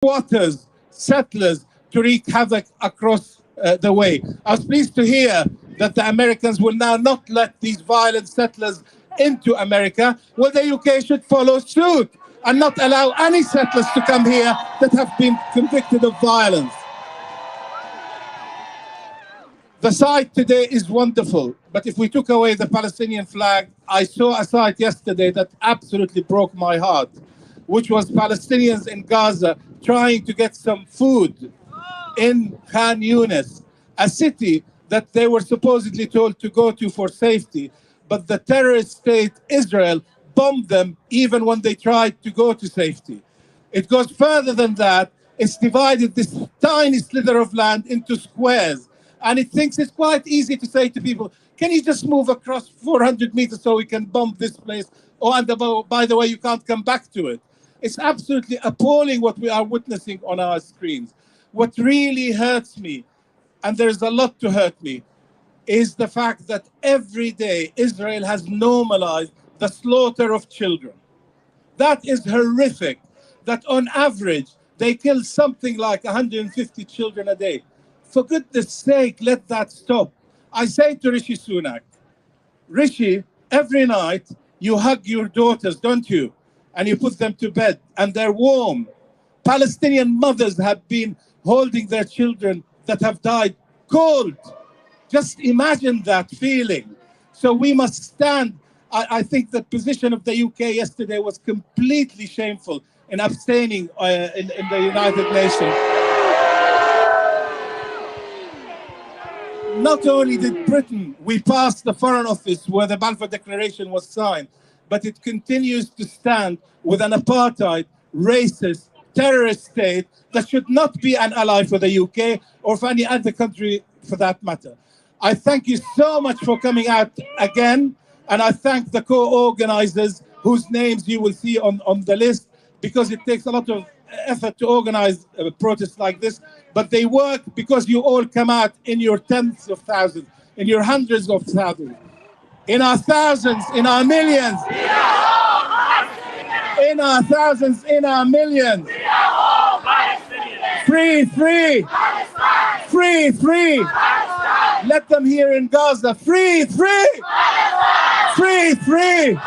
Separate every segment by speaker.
Speaker 1: squatters, settlers to wreak havoc across the way. I was pleased to hear that the Americans will now not let these violent settlers into America. Well, the UK should follow suit and not allow any settlers to come here that have been convicted of violence. The sight today is wonderful, but if we took away the Palestinian flag, I saw a sight yesterday that absolutely broke my heart, which was Palestinians in Gaza trying to get some food in Khan Yunis, a city that they were supposedly told to go to for safety, but the terrorist state Israel bombed them even when they tried to go to safety. It goes further than that. It's divided this tiny slither of land into squares. And it thinks it's quite easy to say to people, can you just move across 400 meters so we can bomb this place? Oh, and by the way, you can't come back to it. It's absolutely appalling what we are witnessing on our screens. What really hurts me, and there's a lot to hurt me, is the fact that every day Israel has normalized the slaughter of children. That is horrific, that on average, they kill something like 150 children a day. For goodness sake, let that stop. I say to Rishi Sunak, Rishi, every night you hug your daughters, don't you? And you put them to bed and they're warm. Palestinian mothers have been holding their children that have died cold. Just imagine that feeling. So we must stand. I think the position of the UK yesterday was completely shameful in abstaining in the United Nations. Not only did Britain, we passed the Foreign Office where the Balfour Declaration was signed, but it continues to stand with an apartheid, racist, terrorist state that should not be an ally for the UK or for any other country for that matter. I thank you so much for coming out again, and I thank the co-organizers whose names you will see on the list, because it takes a lot of effort to organize protests like this, but they work because you all come out in your tens of thousands, in your hundreds of thousands, in our thousands, in our millions, in our thousands, in our millions. Free, free, free, free. Let them hear in Gaza. Free, free, free, free.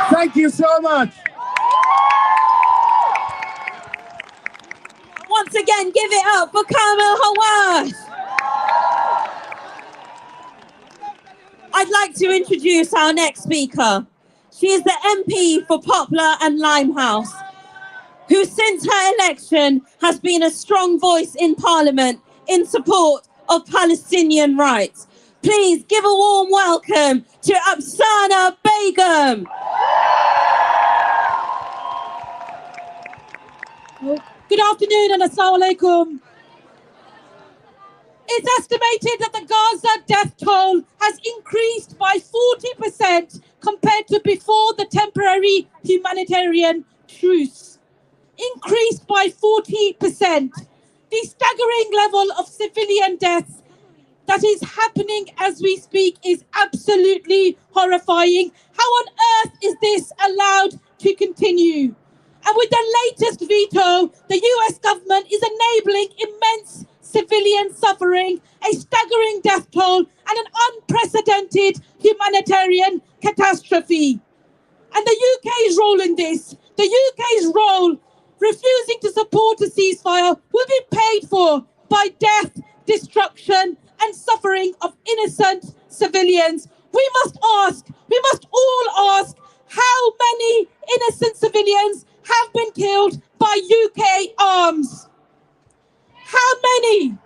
Speaker 1: Thank you so much.
Speaker 2: Once again, give it up for Kamel Hawass. I'd like to introduce our next speaker. She is the MP for Poplar and Limehouse, who since her election has been a strong voice in Parliament in support of Palestinian rights. Please give a warm welcome to Afsana Begum.
Speaker 3: Good afternoon and assalamu alaikum. It's estimated that the Gaza death toll has increased by 40% compared to before the temporary humanitarian truce. Increased by 40%. The staggering level of civilian deaths that is happening as we speak is absolutely horrifying. How on earth is this allowed to continue? And with the latest veto, the US government is enabling immense civilian suffering, a staggering death toll, and an unprecedented humanitarian catastrophe. And the UK's role in this, the UK's role refusing to support a ceasefire, will be paid for by death, destruction, and suffering of innocent civilians. We must all ask, how many innocent civilians have been killed by UK arms? How many?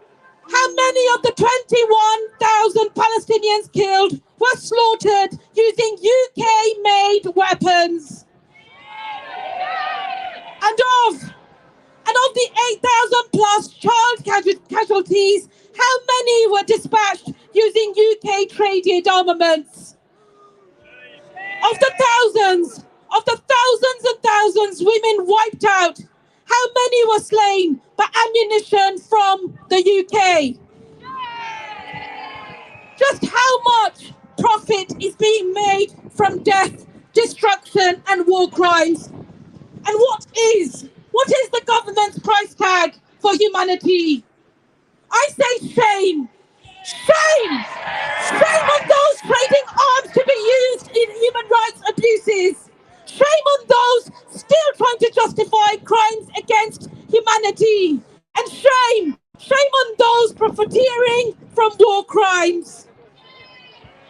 Speaker 3: How many of the 21,000 Palestinians killed were slaughtered using UK-made weapons? And of the 8,000 plus child casualties, how many were dispatched using UK-traded armaments? Of the thousands and thousands women wiped out, how many were slain by ammunition from the UK? Just how much profit is being made from death, destruction and war crimes? And what is What is the government's price tag for humanity? I say shame. Shame! Shame on those trading arms to be used in human rights abuses. Shame on those still trying to justify crimes against humanity. And shame! Shame on those profiteering from war crimes.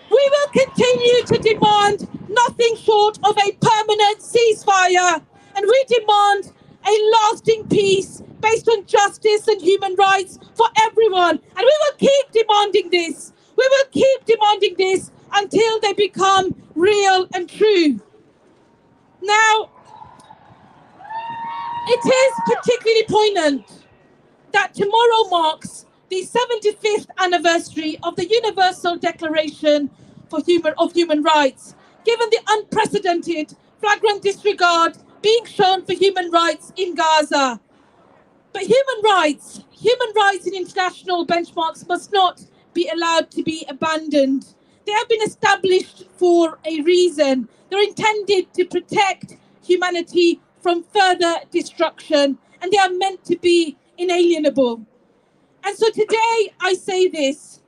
Speaker 3: We will continue to demand nothing short of a permanent ceasefire, and we demand a lasting peace based on justice and human rights for everyone. And we will keep demanding this. We will keep demanding this until they become real and true. Now, it is particularly poignant that tomorrow marks the 75th anniversary of the Universal Declaration of Human Rights, given the unprecedented flagrant disregard being shown for human rights in Gaza. But human rights in international benchmarks must not be allowed to be abandoned. They have been established for a reason. They're intended to protect humanity from further destruction, and they are meant to be inalienable. And so today I say this: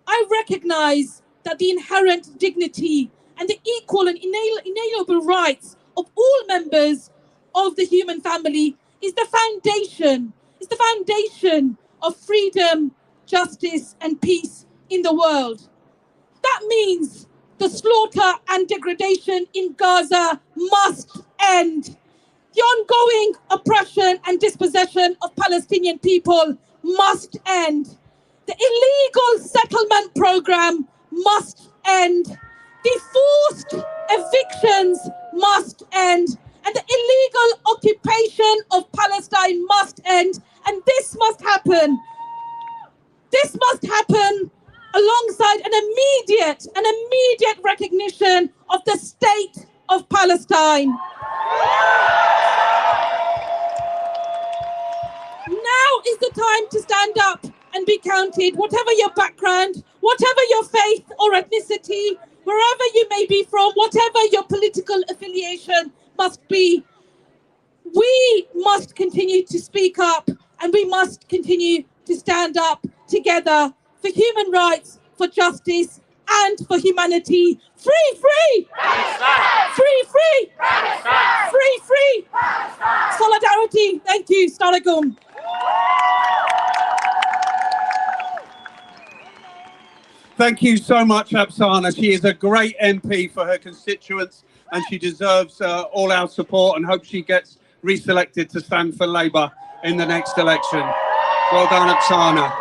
Speaker 3: I recognize that the inherent dignity and the equal and inalienable rights of all members of the human family is the foundation of freedom, justice, and peace in the world. That means the slaughter and degradation in Gaza must end. The ongoing oppression and dispossession of Palestinian people must end. The illegal settlement program must end. The forced evictions must end. And the illegal occupation of Palestine must end. And this must happen. This must happen alongside an immediate recognition of the state of Palestine. Now is the time to stand up and be counted, whatever your background, whatever your faith or ethnicity, wherever you may be from, whatever your political affiliation must be. We must continue to speak up, and we must continue to stand up together for human rights, for justice, and for humanity. Free, free! Palestine! Free, free! Palestine! Free, free! Palestine! Solidarity. Thank you. Staragum.
Speaker 4: Thank you so much, Apsana. She is a great MP for her constituents, and she deserves all our support, and hope she gets reselected to stand for Labour in the next election. Well done, Apsana.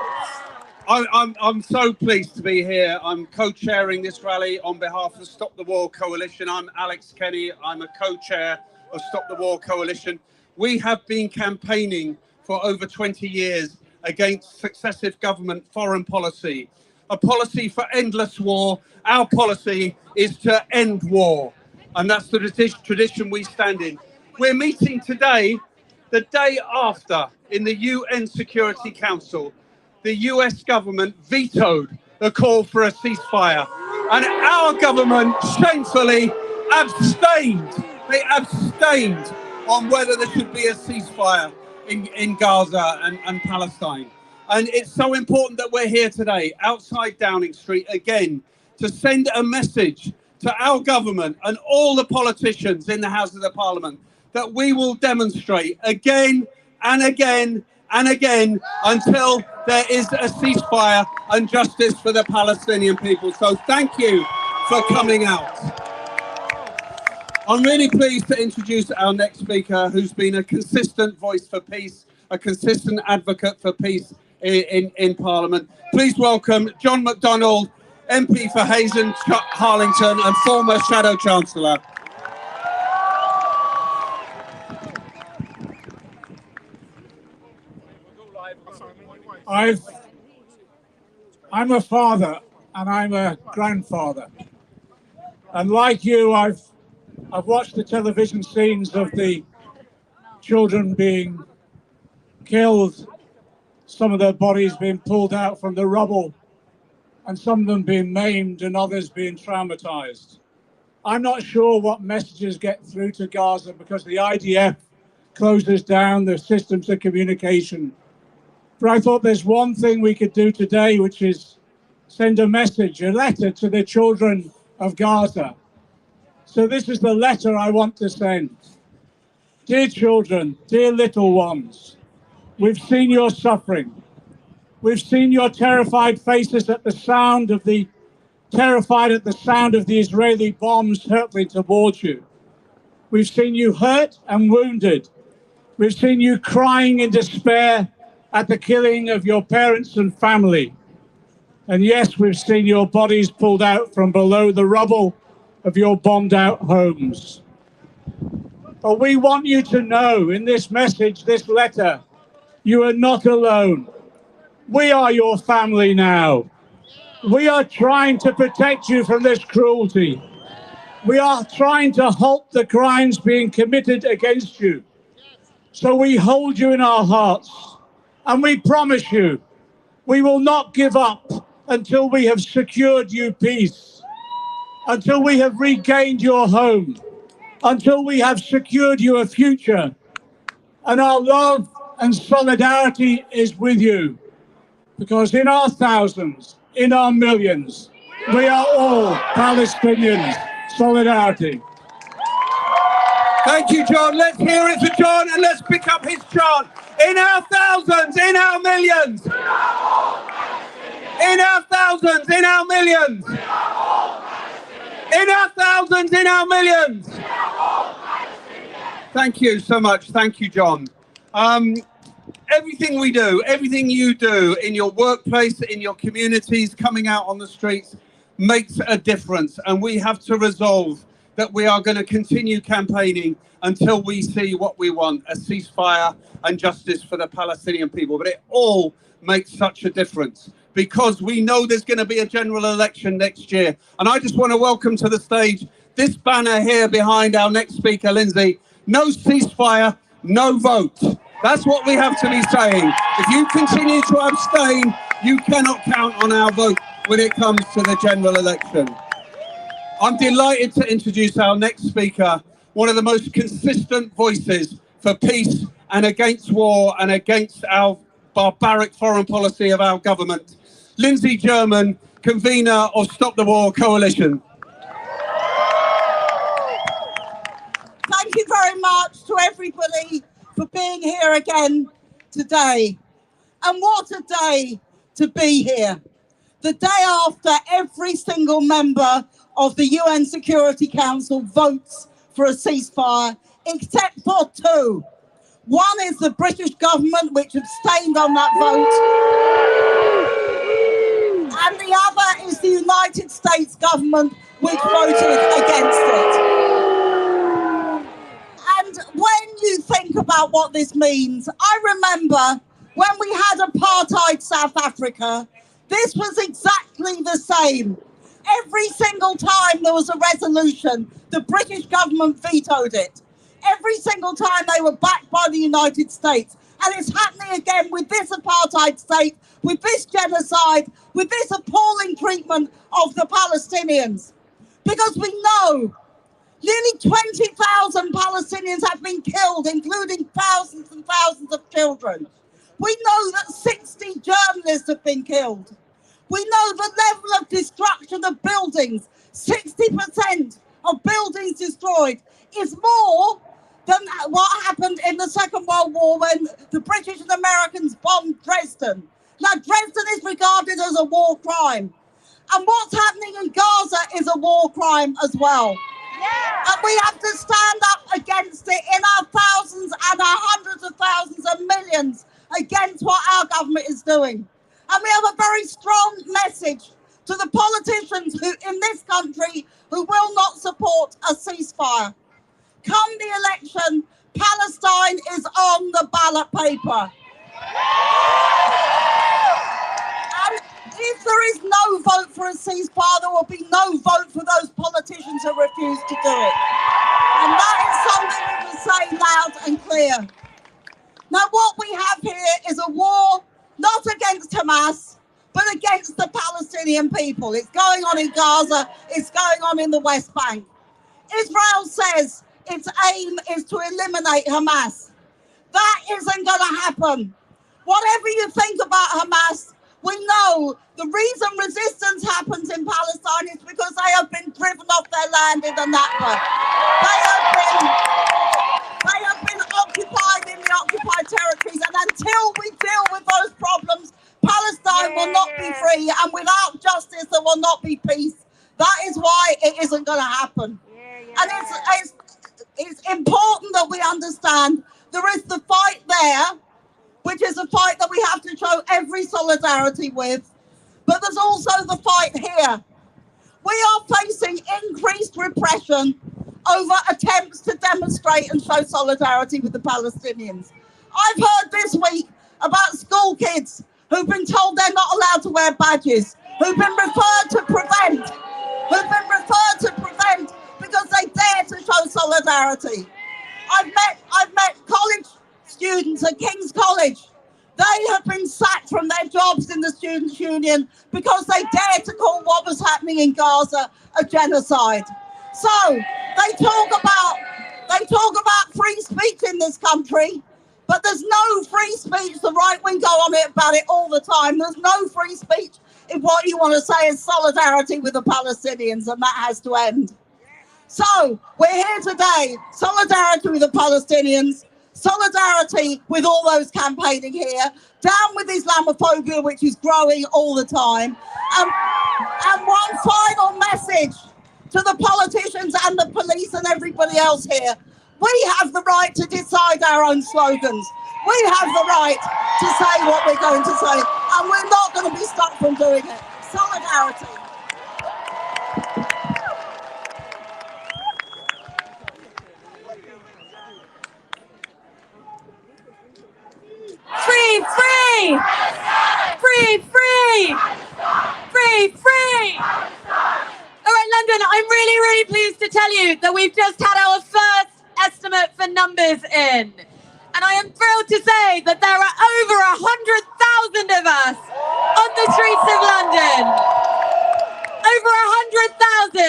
Speaker 4: I'm so pleased to be here. I'm co-chairing this rally on behalf of the Stop the War Coalition. I'm Alex Kenny. I'm a co-chair of Stop the War Coalition. We have been campaigning for over 20 years against successive government foreign policy, a policy for endless war. Our policy is to end war, and that's the tradition we stand in. We're meeting today, the day after, in the UN Security Council, the US government vetoed the call for a ceasefire, and our government shamefully abstained. They abstained on whether there should be a ceasefire in Gaza and Palestine. And it's so important that we're here today, outside Downing Street, again, to send a message to our government and all the politicians in the House of the Parliament that we will demonstrate again and again and again until there is a ceasefire and justice for the Palestinian people. So thank you for coming out. I'm really pleased to introduce our next speaker, who's been a consistent voice for peace, a consistent advocate for peace in Parliament. Please welcome John McDonnell, MP for Hazen Harlington and former Shadow Chancellor.
Speaker 5: I'm a father and I'm a grandfather, and like you, I've watched the television scenes of the children being killed, some of their bodies being pulled out from the rubble, and some of them being maimed and others being traumatized. I'm not sure what messages get through to Gaza, because the IDF closes down the systems of communication. But I thought there's one thing we could do today, which is send a message, a letter to the children of Gaza. So this is the letter I want to send. Dear children, dear little ones, we've seen your suffering. We've seen your terrified faces at the sound of the Israeli bombs hurtling towards you. We've seen you hurt and wounded. We've seen you crying in despair at the killing of your parents and family. And yes, we've seen your bodies pulled out from below the rubble of your bombed out homes. But we want you to know in this message, this letter, you are not alone. We are your family now. We are trying to protect you from this cruelty. We are trying to halt the crimes being committed against you. So we hold you in our hearts, and we promise you we will not give up until we have secured you peace, until we have regained your home, until we have secured you a future. And our love and solidarity is with you, because in our thousands, in our millions, we are all Palestinians. Solidarity.
Speaker 4: Thank you, John. Let's hear it for John, and let's pick up his chant. In our thousands, in our millions. In our thousands, in our millions. In our thousands, in our millions. Thank you so much. Thank you, John. Everything we do, everything you do in your workplace, in your communities, coming out on the streets, makes a difference. And we have to resolve that we are going to continue campaigning until we see what we want, a ceasefire and justice for the Palestinian people. But it all makes such a difference because we know there's going to be a general election next year. And I just want to welcome to the stage this banner here behind our next speaker, Lindsay. No ceasefire, no vote. That's what we have to be saying. If you continue to abstain, you cannot count on our vote when it comes to the general election. I'm delighted to introduce our next speaker, one of the most consistent voices for peace and against war and against our barbaric foreign policy of our government, Lindsay German, convener of Stop the War Coalition.
Speaker 6: Thank you very much to everybody for being here again today. And what a day to be here. The day after every single member of the UN Security Council votes for a ceasefire, except for two. One is the British government, which abstained on that vote. And the other is the United States government, which voted against it. And when you think about what this means, I remember when we had apartheid South Africa, this was exactly the same. Every single time there was a resolution, the British government vetoed it. Every single time they were backed by the United States. And it's happening again with this apartheid state, with this genocide, with this appalling treatment of the Palestinians. Because we know nearly 20,000 Palestinians have been killed, including thousands and thousands of children. We know that 60 journalists have been killed. We know the level of destruction of buildings, 60% of buildings destroyed, is more than what happened in the Second World War when the British and Americans bombed Dresden. Now, Dresden is regarded as a war crime. And what's happening in Gaza is a war crime as well. Yeah. And we have to stand up against it in our thousands and our hundreds of thousands and millions against what our government is doing. And we have a very strong message to the politicians who in this country who will not support a ceasefire. Come the election, Palestine is on the ballot paper. And if there is no vote for a ceasefire, there will be no vote for those politicians who refuse to do it. And that is something we will say loud and clear. Now, what we have here is a war not against Hamas, but against the Palestinian people. It's going on in Gaza, it's going on in the West Bank. Israel says its aim is to eliminate Hamas. That isn't going to happen. Whatever you think about Hamas, we know the reason resistance happens in Palestine is because they have been driven off their land in the Nakba. They have been occupied in the occupied territories, and until we deal with those problems, Palestine will not be free, and without justice, there will not be peace. That is why it isn't going to happen. And it's important that we understand there is the fight there, which is a fight that we have to show every solidarity with, but there's also the fight here. We are facing increased repression over attempts to demonstrate and show solidarity with the Palestinians. I've heard this week about school kids who've been told they're not allowed to wear badges, who've been referred to prevent because they dare to show solidarity. I've met college students at King's College. They have been sacked from their jobs in the Students' Union because they dared to call what was happening in Gaza a genocide. So they talk about free speech in this country, but there's no free speech. The right wing go on about it all the time. There's no free speech if what you want to say is solidarity with the Palestinians, and that has to end. So we're here today, solidarity with the Palestinians, solidarity with all those campaigning here, down with Islamophobia, which is growing all the time. And one final message to the politicians and the police and everybody else here. We have the right to decide our own slogans. We have the right to say what we're going to say, and we're not going to be stopped from doing it. Solidarity.
Speaker 2: Free, free! Free, free! Free, free! All right, London, I'm really, really pleased to tell you that we've just had our first estimate for numbers in. And I am thrilled to say that there are over 100,000 of us on the streets of London. Over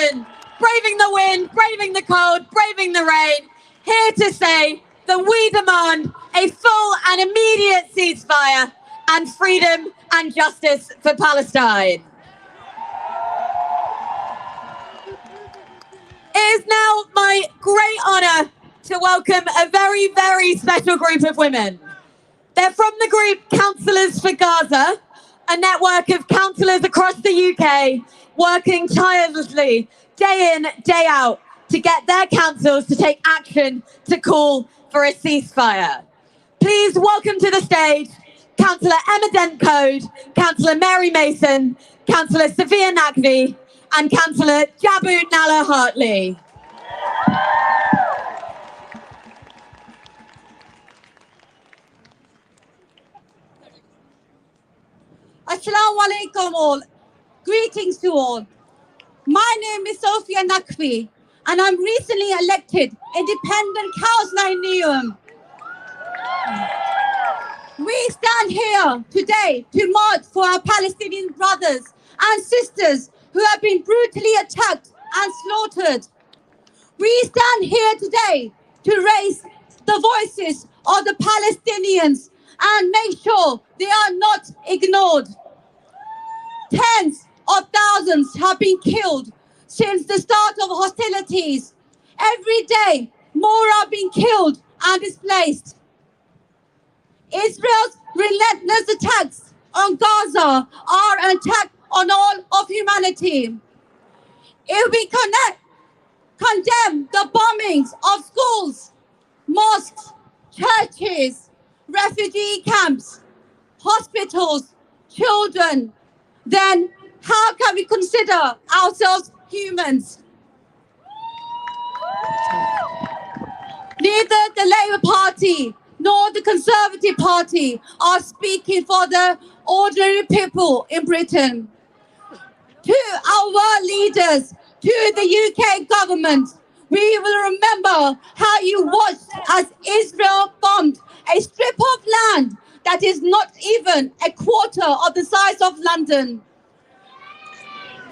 Speaker 2: 100,000, braving the wind, braving the cold, braving the rain, here to say that we demand a full and immediate ceasefire and freedom and justice for Palestine. It is now my great honour to welcome a very, very special group of women. They're from the group Councillors for Gaza, a network of councillors across the UK working tirelessly, day in, day out, to get their councils to take action to call for a ceasefire. Please welcome to the stage Councillor Emma Dent-Code, Councillor Mary Mason, Councillor Sophia Naqvi, and Councillor Jabu Nalla Hartley.
Speaker 3: Assalamu alaikum all. Greetings to all. My name is Sophia Naqvi, and I'm recently elected independent councillor in Newham. We stand here today to march for our Palestinian brothers and sisters who have been brutally attacked and slaughtered. We stand here today to raise the voices of the Palestinians and make sure they are not ignored. Tens of thousands have been killed since the start of hostilities. Every day, more are being killed and displaced. Israel's relentless attacks on Gaza are an attack on all of humanity. If we condemn the bombings of schools, mosques, churches, refugee camps, hospitals, children, then how can we consider ourselves humans? Neither the Labour Party nor the Conservative Party are speaking for the ordinary people in Britain. To our world leaders, to the UK government, we will remember how you watched as Israel bombed a strip of land that is not even a quarter of the size of London.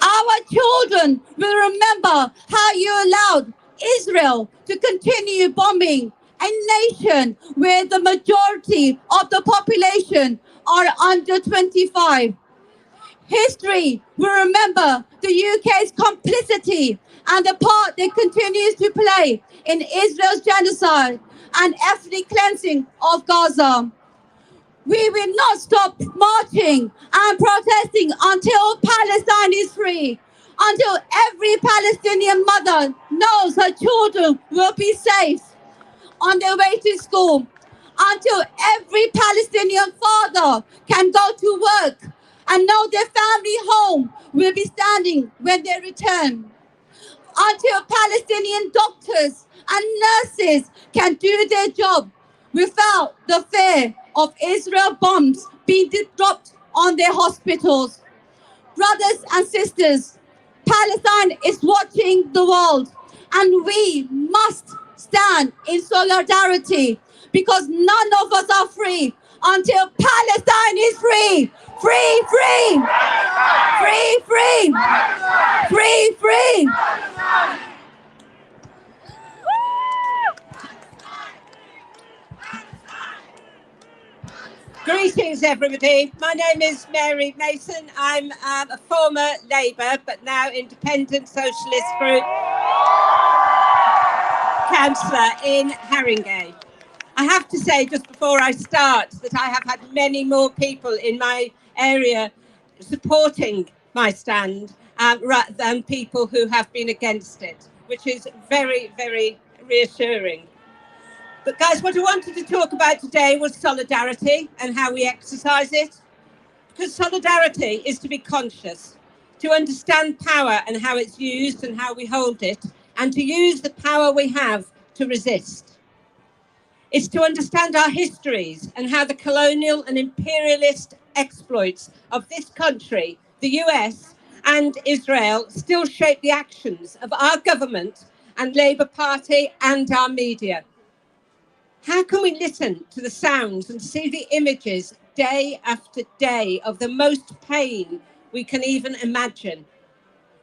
Speaker 3: Our children will remember how you allowed Israel to continue bombing
Speaker 7: a nation where the majority of the population are under 25. History will remember the UK's complicity and the part it continues to play in Israel's genocide and ethnic cleansing of Gaza. We will not stop marching and protesting until Palestine is free, until every Palestinian mother knows her children will be safe on their way to school, until every Palestinian father can go to work and know their family home will be standing when they return, until Palestinian doctors and nurses can do their job without the fear of Israel bombs being dropped on their hospitals. Brothers and sisters, Palestine is watching the world, and we must stand in solidarity because none of us are free until Palestine is free. Free, free, free, free, free, free.
Speaker 8: Greetings, everybody. My name is Mary Mason. I'm a former Labour, but now independent socialist group councillor in Haringey. I have to say, just before I start, that I have had many more people in my area supporting my stand rather than people who have been against it, which is very, very reassuring. But guys, what I wanted to talk about today was solidarity and how we exercise it. Because solidarity is to be conscious, to understand power and how it's used and how we hold it, and to use the power we have to resist. It's to understand our histories and how the colonial and imperialist exploits of this country, the US and Israel, still shape the actions of our government and Labour Party and our media. How can we listen to the sounds and see the images day after day of the most pain we can even imagine?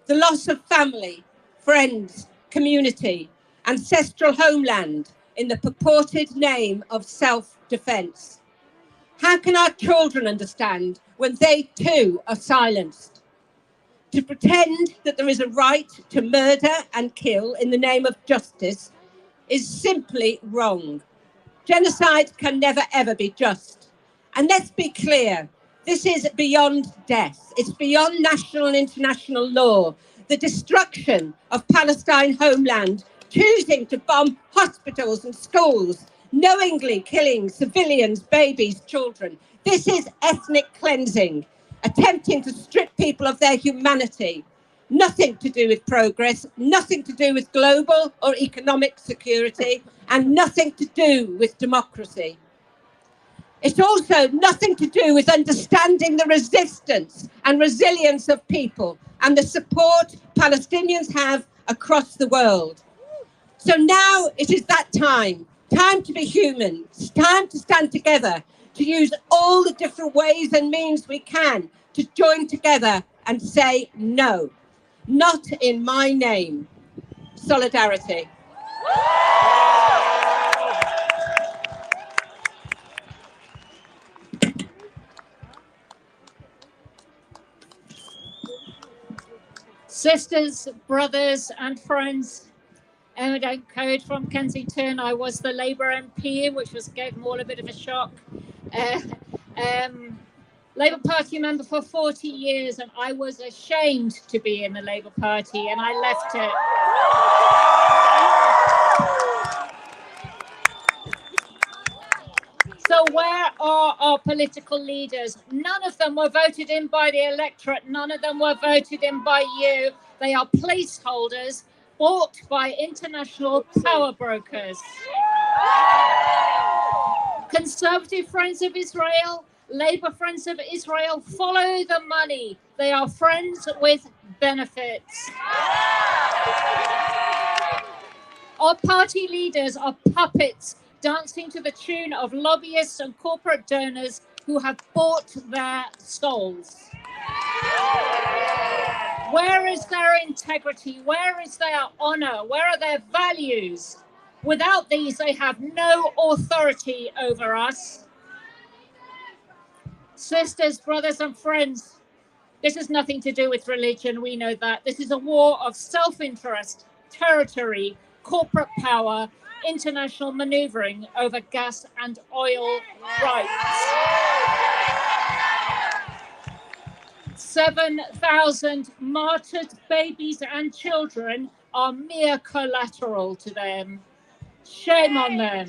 Speaker 8: The loss of family, friends, community, ancestral homeland in the purported name of self-defence. How can our children understand when they too are silenced? To pretend that there is a right to murder and kill in the name of justice is simply wrong. Genocide can never, ever be just. And let's be clear, this is beyond death. It's beyond national and international law. The destruction of Palestine homeland, choosing to bomb hospitals and schools, knowingly killing civilians, babies, children. This is ethnic cleansing, attempting to strip people of their humanity. Nothing to do with progress, nothing to do with global or economic security, and nothing to do with democracy. It's also nothing to do with understanding the resistance and resilience of people and the support Palestinians have across the world. So now it is that time to be human. It's time to stand together, to use all the different ways and means we can to join together and say no. Not in my name. Solidarity.
Speaker 9: Sisters, brothers and friends, Emmerdale Code from Kensington. I was the Labour MP, which gave them all a bit of a shock. Labour Party member for 40 years, and I was ashamed to be in the Labour Party, and I left it. So where are our political leaders? None of them were voted in by the electorate. None of them were voted in by you. They are placeholders bought by international power brokers. Conservative Friends of Israel, Labour Friends of Israel, follow the money. They are friends with benefits. Our party leaders are puppets dancing to the tune of lobbyists and corporate donors who have bought their souls. Where is their integrity? Where is their honour? Where are their values? Without these, they have no authority over us. Sisters, brothers, and friends, this has nothing to do with religion. We know that. This is a war of self-interest, territory, corporate power, international maneuvering over gas and oil rights. 7,000 martyred babies and children are mere collateral to them. Shame on them.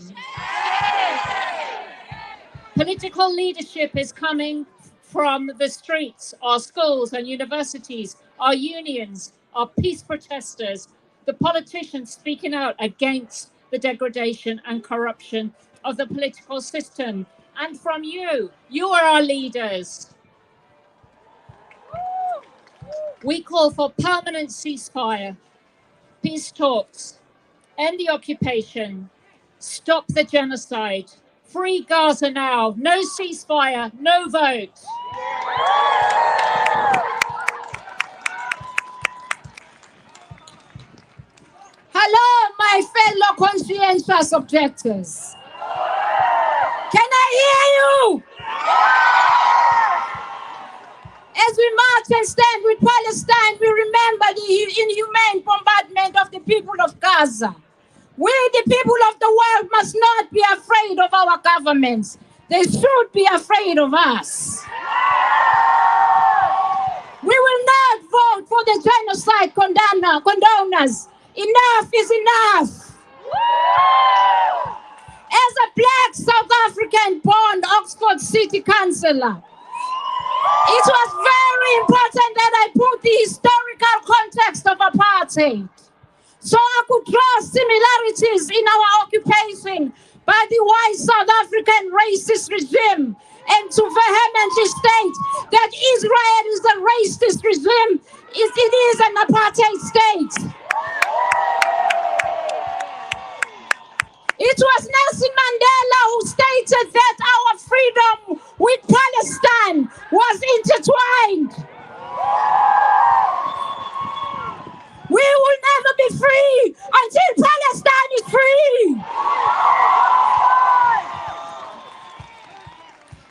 Speaker 9: Political leadership is coming from the streets, our schools and universities, our unions, our peace protesters, the politicians speaking out against the degradation and corruption of the political system. And from you, you are our leaders. We call for permanent ceasefire, peace talks, end the occupation, stop the genocide, free Gaza now, no ceasefire, no vote.
Speaker 3: Hello, my fellow conscientious objectors. Can I hear you? As we march and stand with Palestine, we remember the inhumane bombardment of the people of Gaza. We, the people of the world, must not be afraid of our governments. They should be afraid of us. We will not vote for the genocide condoners. Enough is enough. As a black South African-born Oxford City Councillor, it was very important that I put the historical context of apartheid, so I could draw similarities in our occupation by the white South African racist regime, and to vehemently state that Israel is a racist regime. It is an apartheid state. It was Nelson Mandela who stated that our freedom with Palestine was intertwined. We will never be free until Palestine is free.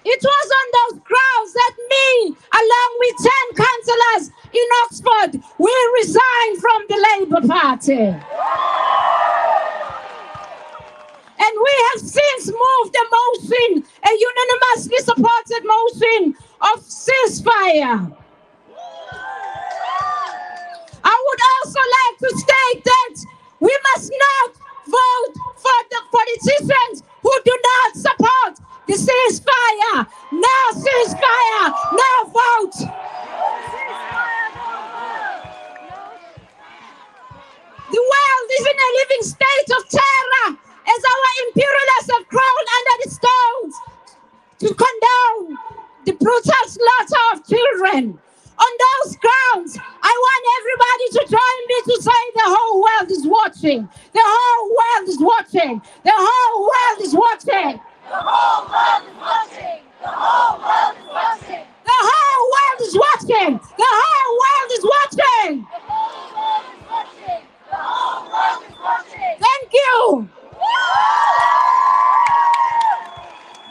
Speaker 3: It was on those grounds that me, along with 10 councillors in Oxford, we resigned from the Labour Party. And we have since moved a motion, a unanimously supported motion of ceasefire. I would also like to state that we must not vote for the politicians who do not support the ceasefire. No ceasefire, no vote. The world is in a living state of terror as our imperialists have crawled under the stones to condone the brutal slaughter of children. On those grounds, I want everybody to join me to say the whole world is watching. The whole world is watching. The whole world is watching. The whole world is watching. The whole world is watching. The whole world is watching. The whole world is watching. The whole world is watching. The whole world is watching. Thank you.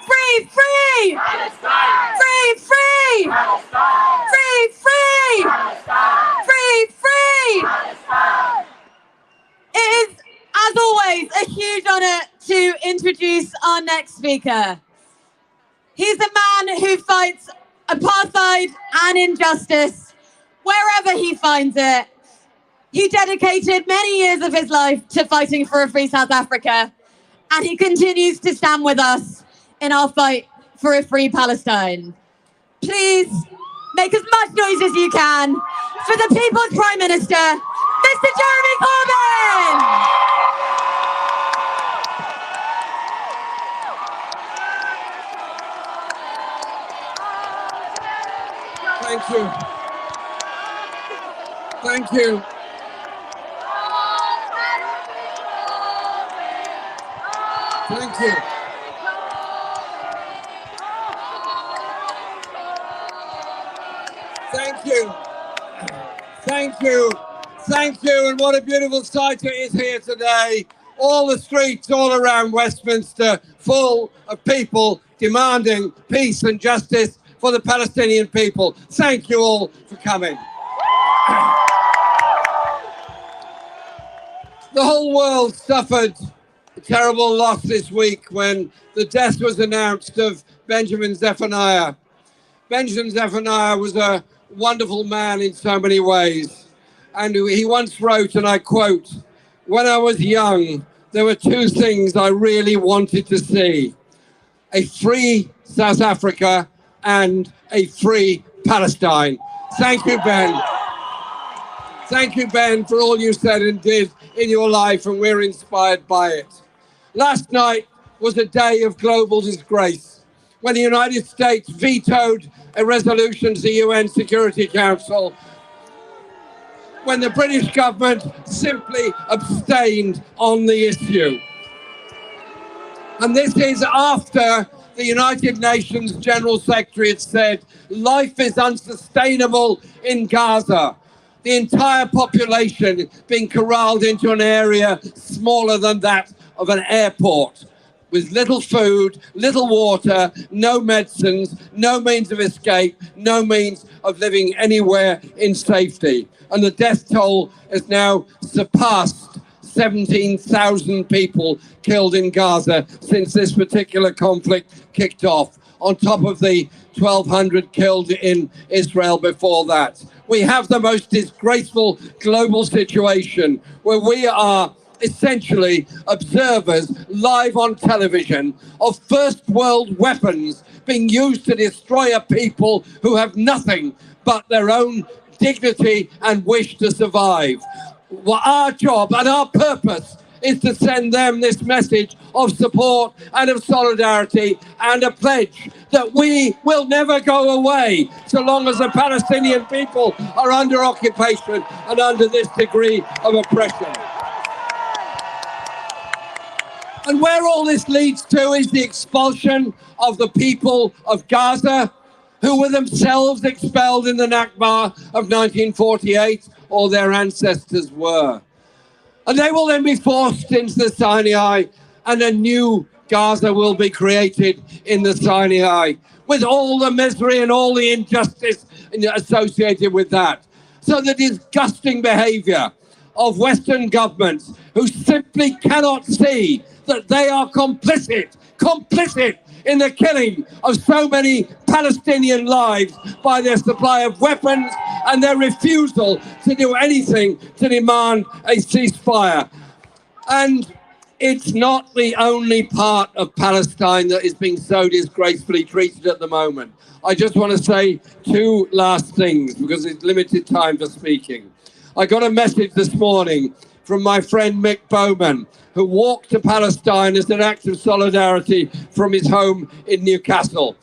Speaker 3: Free, free! Palestine! Free, free! Palestine! Free, free! Palestine! Free, free! Palestine!
Speaker 2: It is, as always, a huge honour to introduce our next speaker. He's a man who fights apartheid and injustice wherever he finds it. He dedicated many years of his life to fighting for a free South Africa, and he continues to stand with us in our fight for a free Palestine. Please make as much noise as you can for the People's Prime Minister, Mr. Jeremy Corbyn!
Speaker 10: Thank you. Thank you. Thank you. Thank you. Thank you. Thank you. And what a beautiful sight it is here today. all the streets all around Westminster full of people demanding peace and justice for the Palestinian people. Thank you all for coming. The whole world suffered a terrible loss this week when the death was announced of Benjamin Zephaniah. Benjamin Zephaniah was a wonderful man in so many ways. And he once wrote, and I quote, "When I was young, there were two things I really wanted to see: a free South Africa and a free Palestine." Thank you, Ben. Thank you, Ben, for all you said and did in your life, and we're inspired by it. Last night was a day of global disgrace when the United States vetoed a resolution to the UN Security Council, when the British government simply abstained on the issue. And this is after the United Nations General Secretary had said life is unsustainable in Gaza. The entire population being corralled into an area smaller than that of an airport, with little food, little water, no medicines, no means of escape, no means of living anywhere in safety. And the death toll has now surpassed 17,000 people killed in Gaza since this particular conflict kicked off, on top of the 1,200 killed in Israel before that. We have the most disgraceful global situation where we are essentially observers live on television of first world weapons being used to destroy a people who have nothing but their own dignity and wish to survive. Well, our job and our purpose is to send them this message of support and of solidarity and a pledge that we will never go away so long as the Palestinian people are under occupation and under this degree of oppression. And where all this leads to is the expulsion of the people of Gaza, who were themselves expelled in the Nakba of 1948, or their ancestors were. And they will then be forced into the Sinai, and a new Gaza will be created in the Sinai, with all the misery and all the injustice associated with that. So the disgusting behavior of Western governments who simply cannot see that they are complicit in the killing of so many Palestinian lives by their supply of weapons and their refusal to do anything to demand a ceasefire. And it's not the only part of Palestine that is being so disgracefully treated at the moment. I just want to say two last things because it's limited time for speaking. I got a message this morning from my friend Mick Bowman, who walked to Palestine as an act of solidarity from his home in Newcastle.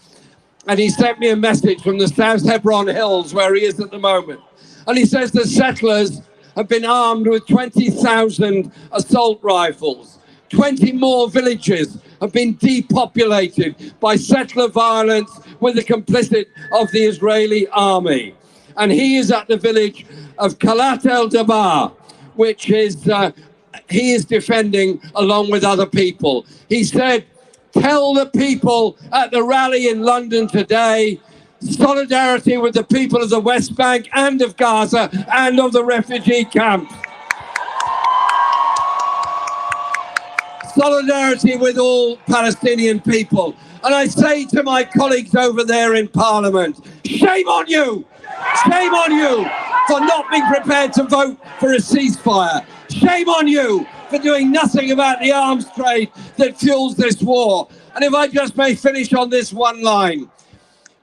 Speaker 10: And he sent me a message from the South Hebron Hills, where he is at the moment. And he says the settlers have been armed with 20,000 assault rifles. 20 more villages have been depopulated by settler violence with the complicit of the Israeli army. And he is at the village of Kalat el-Dabar, which is he is defending along with other people. He said, tell the people at the rally in London today, solidarity with the people of the West Bank and of Gaza and of the refugee camps. Solidarity with all Palestinian people. And I say to my colleagues over there in Parliament, shame on you! Shame on you for not being prepared to vote for a ceasefire. Shame on you for doing nothing about the arms trade that fuels this war. And if I just may finish on this one line.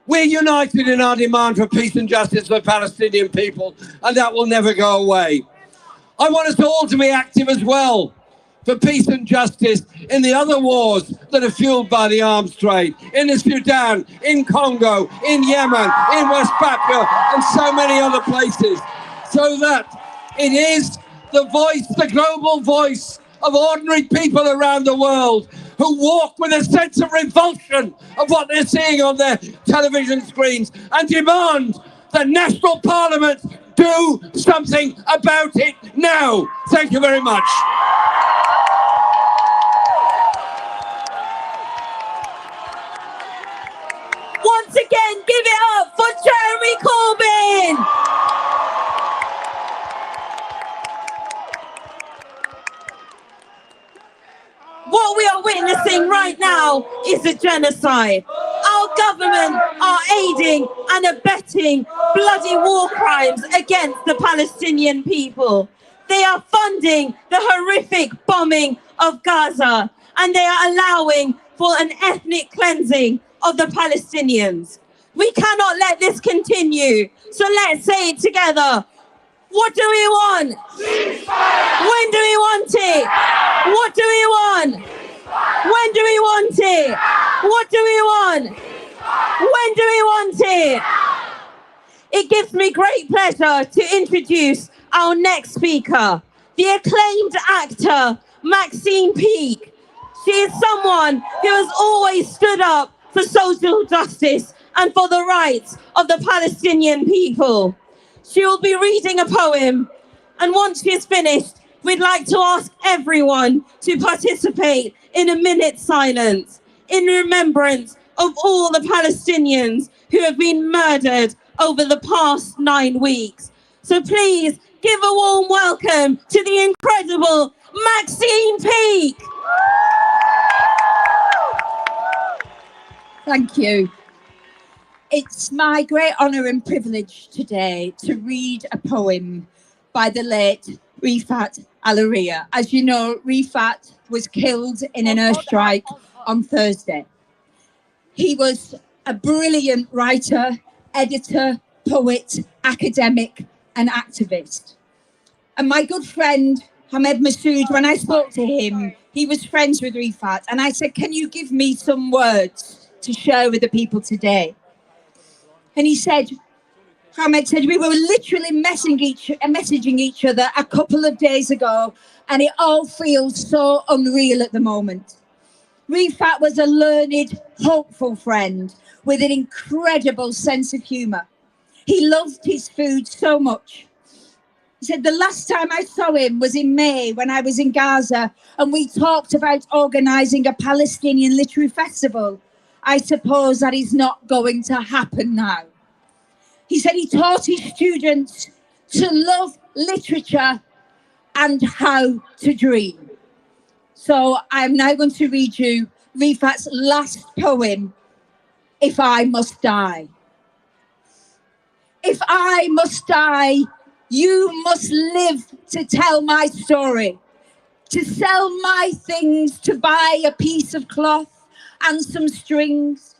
Speaker 10: We're united in our demand for peace and justice for the Palestinian people, and that will never go away. I want us all to be active as well for peace and justice in the other wars that are fueled by the arms trade, in the Sudan, in Congo, in Yemen, in West Papua, and so many other places, so that it is the voice, the global voice of ordinary people around the world who walk with a sense of revulsion of what they're seeing on their television screens and demand that national parliaments do something about it now. Thank you very much.
Speaker 2: is a genocide. Our government are aiding and abetting bloody war crimes against the Palestinian people. They are funding the horrific bombing of Gaza, and they are allowing for an ethnic cleansing of the Palestinians. We cannot let this continue. So let's say it together. What do we want? When do we want it? What do we want? When do we want it? What do we want? When do we want it? It gives me great pleasure to introduce our next speaker, the acclaimed actor, Maxine Peake. She is someone who has always stood up for social justice and for the rights of the Palestinian people. She will be reading a poem, and once she is finished, we'd like to ask everyone to participate in a minute's silence in remembrance of all the Palestinians who have been murdered over the past 9 weeks. So please give a warm welcome to the incredible Maxine Peake.
Speaker 11: Thank you. It's my great honour and privilege today to read a poem by the late Rifat Alaria. As you know, Rifat was killed in an airstrike on Thursday. He was a brilliant writer, editor, poet, academic and activist. And my good friend, Hamed Massoud, when I spoke to him, he was friends with Rifat. And I said, can you give me some words to share with the people today? And he said, Hamed said, we were literally messaging each other a couple of days ago, and it all feels so unreal at the moment. Rifat was a learned, hopeful friend with an incredible sense of humour. He loved his food so much. He said, the last time I saw him was in May when I was in Gaza, and we talked about organising a Palestinian literary festival. I suppose that is not going to happen now. He said he taught his students to love literature and how to dream. So I'm now going to read you Rifat's last poem, If I Must Die. If I must die, you must live to tell my story, to sell my things, to buy a piece of cloth and some strings,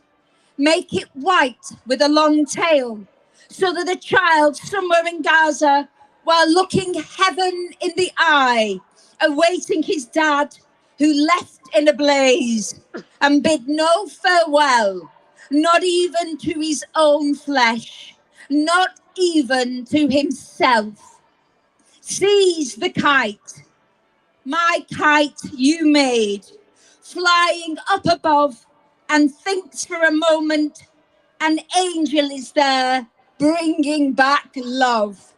Speaker 11: make it white with a long tail, so that a child somewhere in Gaza, while looking heaven in the eye, awaiting his dad, who left in a blaze and bid no farewell, not even to his own flesh, not even to himself, sees the kite, my kite you made, flying up above, and thinks for a moment an angel is there bringing back love.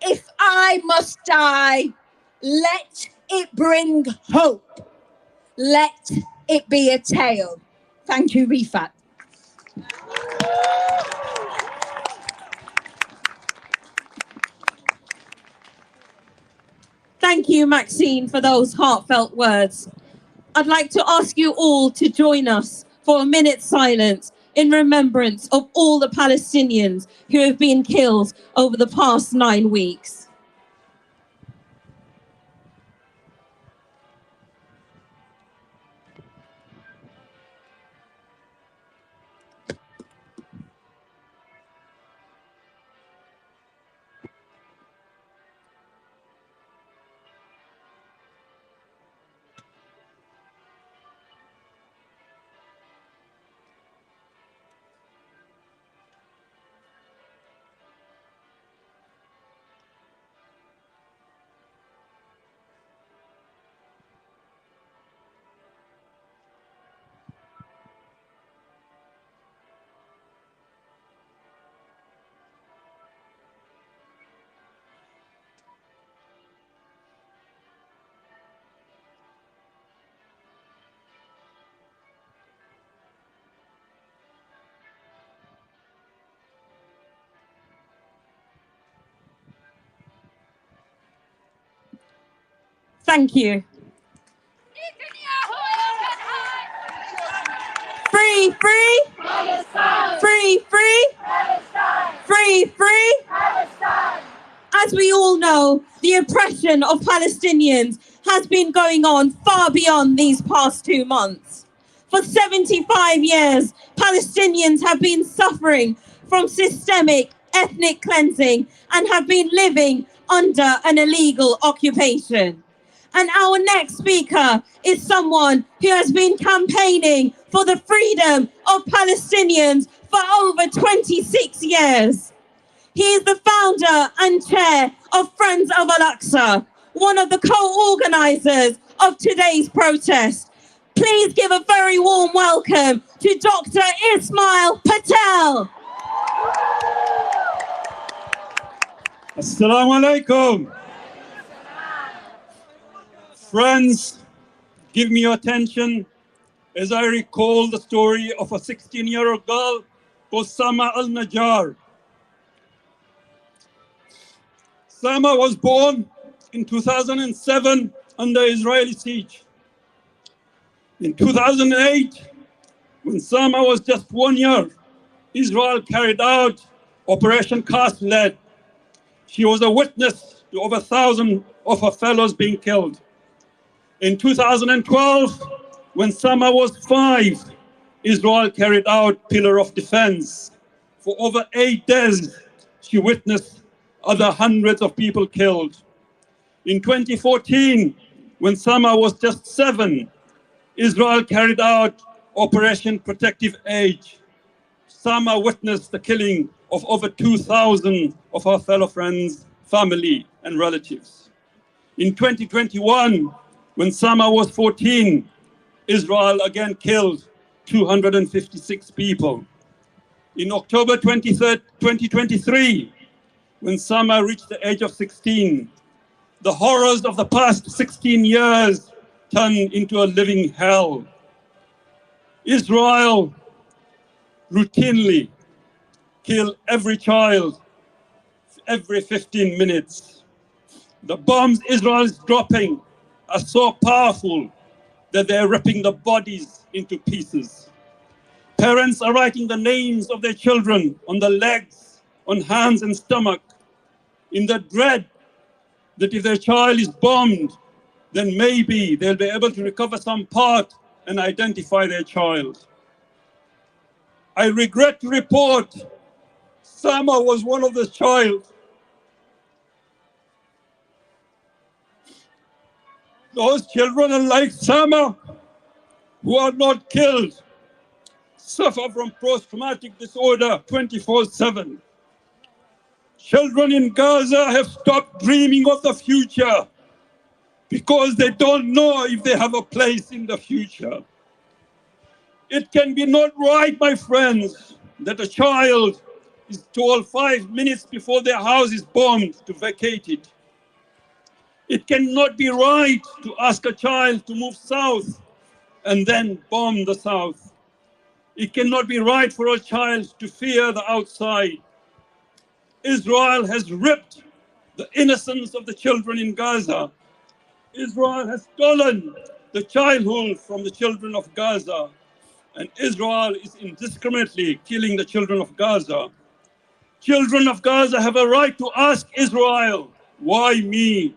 Speaker 11: If I must die, let it bring hope. Let it be a tale. Thank you, Rifat.
Speaker 2: Thank you, Maxine, for those heartfelt words. I'd like to ask you all to join us for a minute's silence in remembrance of all the Palestinians who have been killed over the past 9 weeks. Thank you. free. Palestine. Free, free. Palestine. Free, free. Palestine. As we all know, the oppression of Palestinians has been going on far beyond these past 2 months. For 75 years, Palestinians have been suffering from systemic ethnic cleansing and have been living under an illegal occupation. And our next speaker is someone who has been campaigning for the freedom of Palestinians for over 26 years. He is the founder and chair of Friends of Al-Aqsa, one of the co-organizers of today's protest. Please give a very warm welcome to Dr. Ismail Patel.
Speaker 12: Assalamu alaikum. Friends, give me your attention as I recall the story of a 16-year-old girl called Sama al-Najjar. Sama was born in 2007 under Israeli siege. In 2008, when Sama was just 1 year, Israel carried out Operation Cast Lead. She was a witness to over 1,000 of her fellows being killed. In 2012, when Sama was 5, Israel carried out Pillar of Defense. For over 8 days, she witnessed other hundreds of people killed. In 2014, when Sama was just 7, Israel carried out Operation Protective Age. Sama witnessed the killing of over 2,000 of her fellow friends, family, and relatives. In 2021, when Sama was 14, Israel again killed 256 people. In October 2023, when Sama reached the age of 16, the horrors of the past 16 years turned into a living hell. Israel routinely kills every child every 15 minutes. The bombs Israel is dropping are so powerful that they're ripping the bodies into pieces. Parents are writing the names of their children on the legs, on hands and stomach, in the dread that if their child is bombed, then maybe they'll be able to recover some part and identify their child. I regret to report Sama was one of the child. Those children, unlike Sama, who are not killed, suffer from post-traumatic disorder 24/7. Children in Gaza have stopped dreaming of the future because they don't know if they have a place in the future. It can be not right, my friends, that a child is told 5 minutes before their house is bombed to vacate it. It cannot be right to ask a child to move south and then bomb the south. It cannot be right for a child to fear the outside. Israel has ripped the innocence of the children in Gaza. Israel has stolen the childhood from the children of Gaza. And Israel is indiscriminately killing the children of Gaza. Children of Gaza have a right to ask Israel, why me?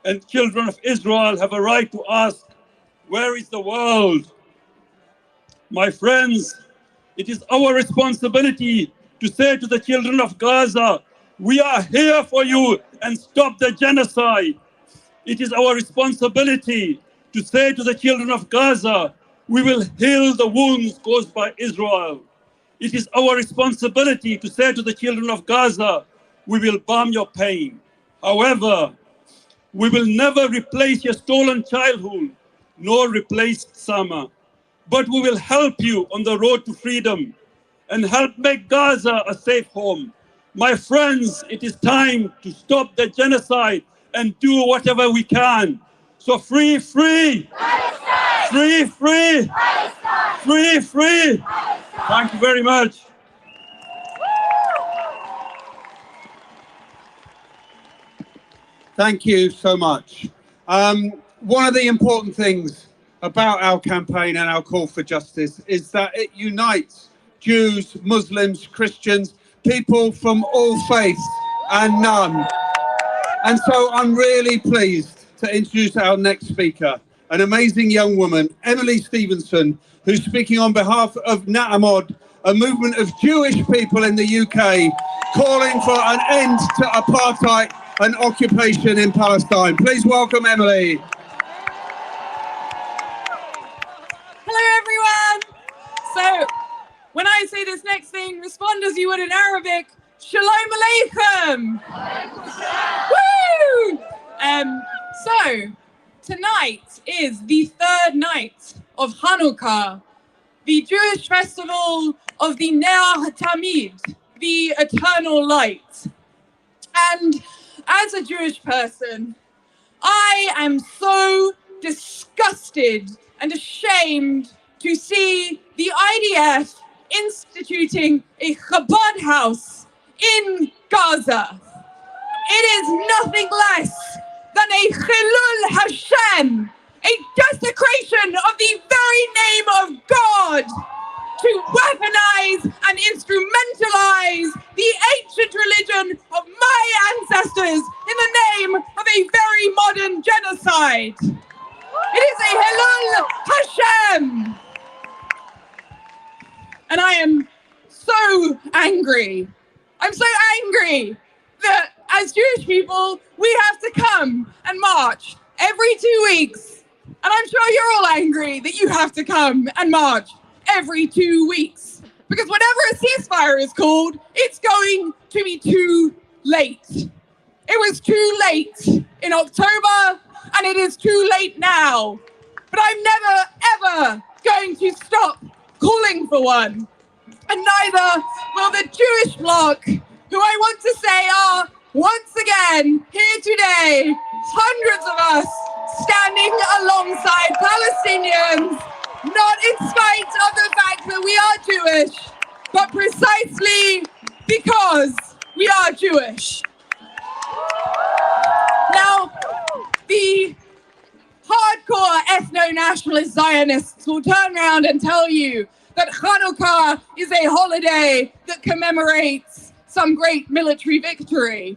Speaker 12: And children of Israel have a right to ask, where is the world? My friends, it is our responsibility to say to the children of Gaza, we are here for you and stop the genocide. It is our responsibility to say to the children of Gaza, we will heal the wounds caused by Israel. It is our responsibility to say to the children of Gaza, we will balm your pain. However, we will never replace your stolen childhood, nor replace Sama. But we will help you on the road to freedom and help make Gaza a safe home. My friends, it is time to stop the genocide and do whatever we can. So free, free! Palestine! Free, free! Palestine! Free, free! Palestine! Thank you very much.
Speaker 4: Thank you so much. One of the important things about our campaign and our call for justice is that it unites Jews, Muslims, Christians, people from all faiths and none. And so I'm really pleased to introduce our next speaker, an amazing young woman, Emily Stevenson, who's speaking on behalf of Na'amod, a movement of Jewish people in the UK, calling for an end to apartheid and occupation in Palestine. Please welcome Emily.
Speaker 13: Hello, everyone. So, when I say this next thing, respond as you would in Arabic. Shalom Aleichem. Woo! So, tonight is the third night of Hanukkah, the Jewish festival of the Ner Tamid, the eternal light. And as a Jewish person, I am so disgusted and ashamed to see the IDF instituting a Chabad house in Gaza. It is nothing less than a Chilul Hashem, a desecration of the very name of God, to weaponize and instrumentalize the ancient religion of my ancestors in the name of a very modern genocide. It is a Chilul Hashem. And I am so angry. I'm so angry that as Jewish people, we have to come and march every 2 weeks. And I'm sure you're all angry that you have to come and march every 2 weeks. Because whenever a ceasefire is called, it's going to be too late. It was too late in October, and it is too late now. But I'm never, ever going to stop calling for one. And neither will the Jewish bloc, who I want to say are, once again, here today, hundreds of us standing alongside Palestinians, not in spite of the fact that we are Jewish, but precisely because we are Jewish. Now, the hardcore ethno-nationalist Zionists will turn around and tell you that Hanukkah is a holiday that commemorates some great military victory.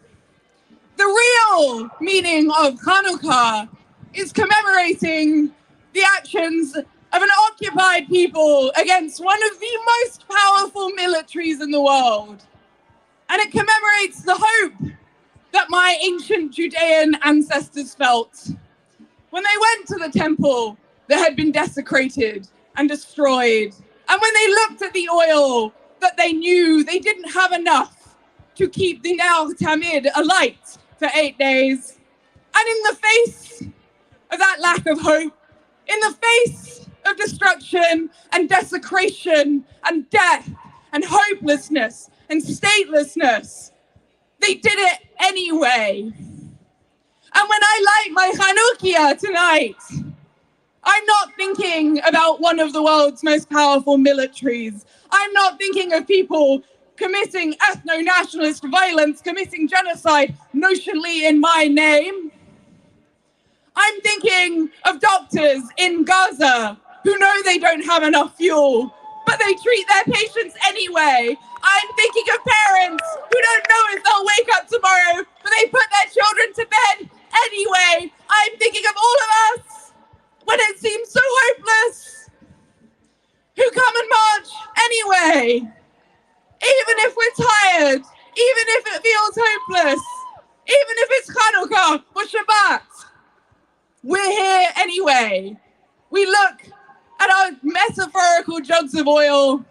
Speaker 13: The real meaning of Hanukkah is commemorating the actions of an occupied people against one of the most powerful militaries in the world. And it commemorates the hope that my ancient Judean ancestors felt when they went to the temple that had been desecrated and destroyed. And when they looked at the oil that they knew they didn't have enough to keep the Ner Tamid alight for 8 days. And in the face of that lack of hope, in the face of destruction and desecration and death and hopelessness and statelessness, they did it anyway. And when I light my Chanukia tonight, I'm not thinking about one of the world's most powerful militaries. I'm not thinking of people committing ethno-nationalist violence, committing genocide notionally in my name. I'm thinking of doctors in Gaza who know they don't have enough fuel, but they treat their patients anyway. I'm thinking of parents who don't know if they'll wake up tomorrow, but they put their children to bed anyway. I'm thinking of all of us when it seems so hopeless, who come and march anyway. Even if we're tired, even if it feels hopeless, even if it's Hanukkah or Shabbat, we're here anyway. We look at our metaphorical jugs of oil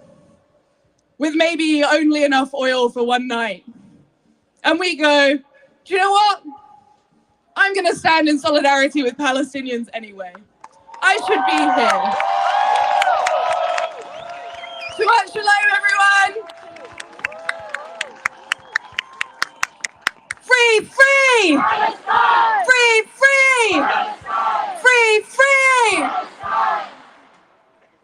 Speaker 13: with maybe only enough oil for one night. And we go, do you know what? I'm going to stand in solidarity with Palestinians anyway. I should be here. Shabbat shalom, everyone. Free, free! Free, free! Free, free!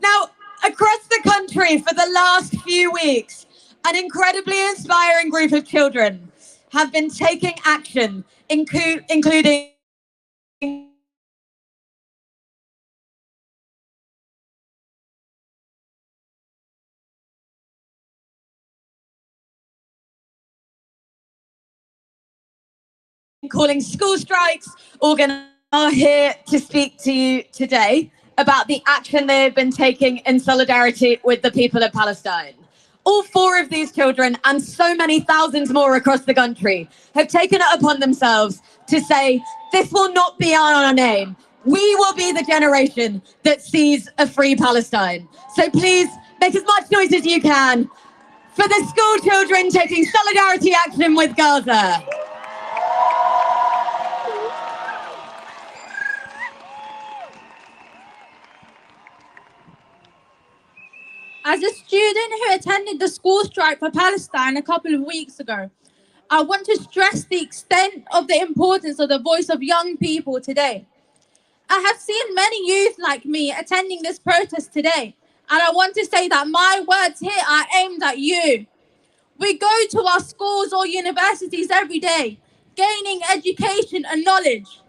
Speaker 14: Now, across the country for the last few weeks, an incredibly inspiring group of children have been taking action, including calling school strikes, are here to speak to you today about the action they've been taking in solidarity with the people of Palestine. All 4 of these children and so many thousands more across the country have taken it upon themselves to say, this will not be our name. We will be the generation that sees a free Palestine. So please make as much noise as you can for the school children taking solidarity action with Gaza.
Speaker 7: As a student who attended the school strike for Palestine a couple of weeks ago, I want to stress the extent of the importance of the voice of young people today. I have seen many youth like me attending this protest today, and I want to say that my words here are aimed at you. We go to our schools or universities every day, gaining education and knowledge.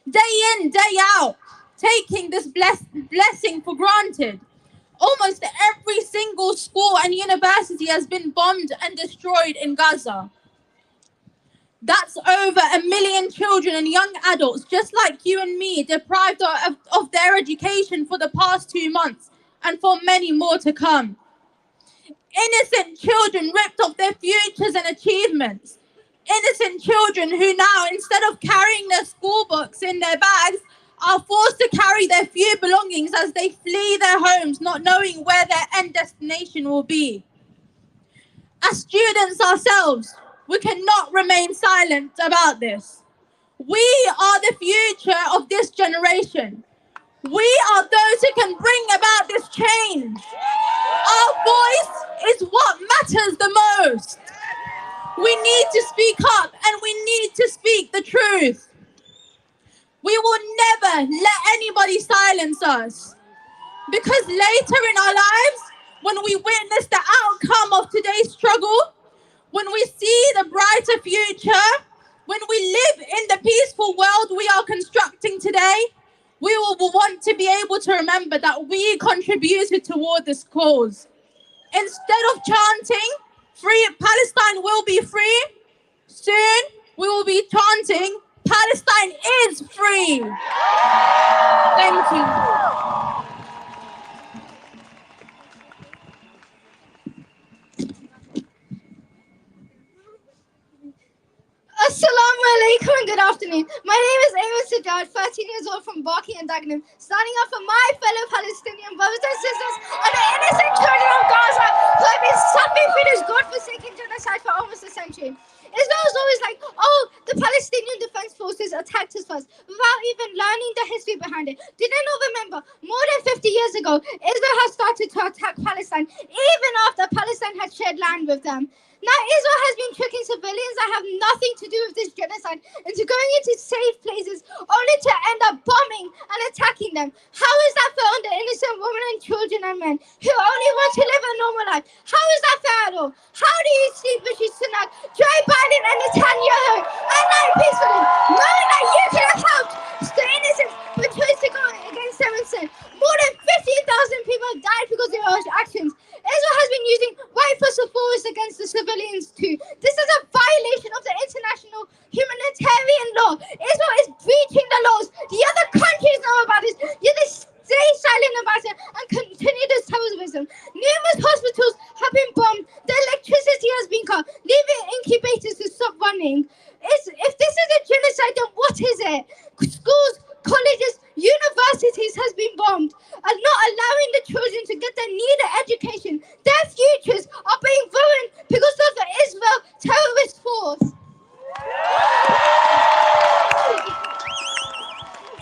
Speaker 7: Day in, day out, taking this blessing for granted. Almost every single school and university has been bombed and destroyed in Gaza. That's over 1 million children and young adults, just like you and me, deprived of their education for the past 2 months, and for many more to come. Innocent children ripped of their futures and achievements. Innocent children who now, instead of carrying their school books in their bags, are forced to carry their few belongings as they flee their homes, not knowing where their end destination will be. As students ourselves, we cannot remain silent about this. We are the future of this generation. We are those who can bring about this change. Our voice is what matters the most. We need to speak up, and we need to speak the truth. We will never let anybody silence us. Because later in our lives, when we witness the outcome of today's struggle, when we see the brighter future, when we live in the peaceful world we are constructing today, we will want to be able to remember that we contributed toward this cause. Instead of chanting, "Free Palestine will be free," soon we will be chanting, "Palestine is free." Thank you.
Speaker 15: Assalamu alaikum and good afternoon. My name is Amos Sajjad, 13 years old from Baki and Dagenham, standing up for my fellow Palestinian brothers and sisters and the innocent children of Gaza who have been suffering through this godforsaken genocide for almost a century. Israel is always like, oh, the Palestinian Defense Forces attacked us first, without even learning the history behind it. Did they not remember, more than 50 years ago, Israel has started to attack Palestine, even after Palestine had shared land with them. Now Israel has been tricking civilians that have nothing to do with this genocide into going into safe places only to end up bombing and attacking them. How is that fair on the innocent women and children and men who only want to live a normal life? How is that fair at all? How do you see Rishi Sunak, Joe Biden and Netanyahu at night peacefully, knowing that you could have helped the innocents but chose to go against them instead? More than 15,000 people have died because of your actions. Israel has been using rifles of force against the civilians too. This is a violation of the international humanitarian law. Israel is breaching the laws. The other countries know about this. You just stay silent about it and continue this terrorism. Numerous hospitals have been bombed. The electricity has been cut, leaving incubators to stop running. If this is a genocide, then what is it? Schools, colleges, universities has been bombed and not allowing the children to get their needed education. Their futures are being ruined because of the Israel terrorist force.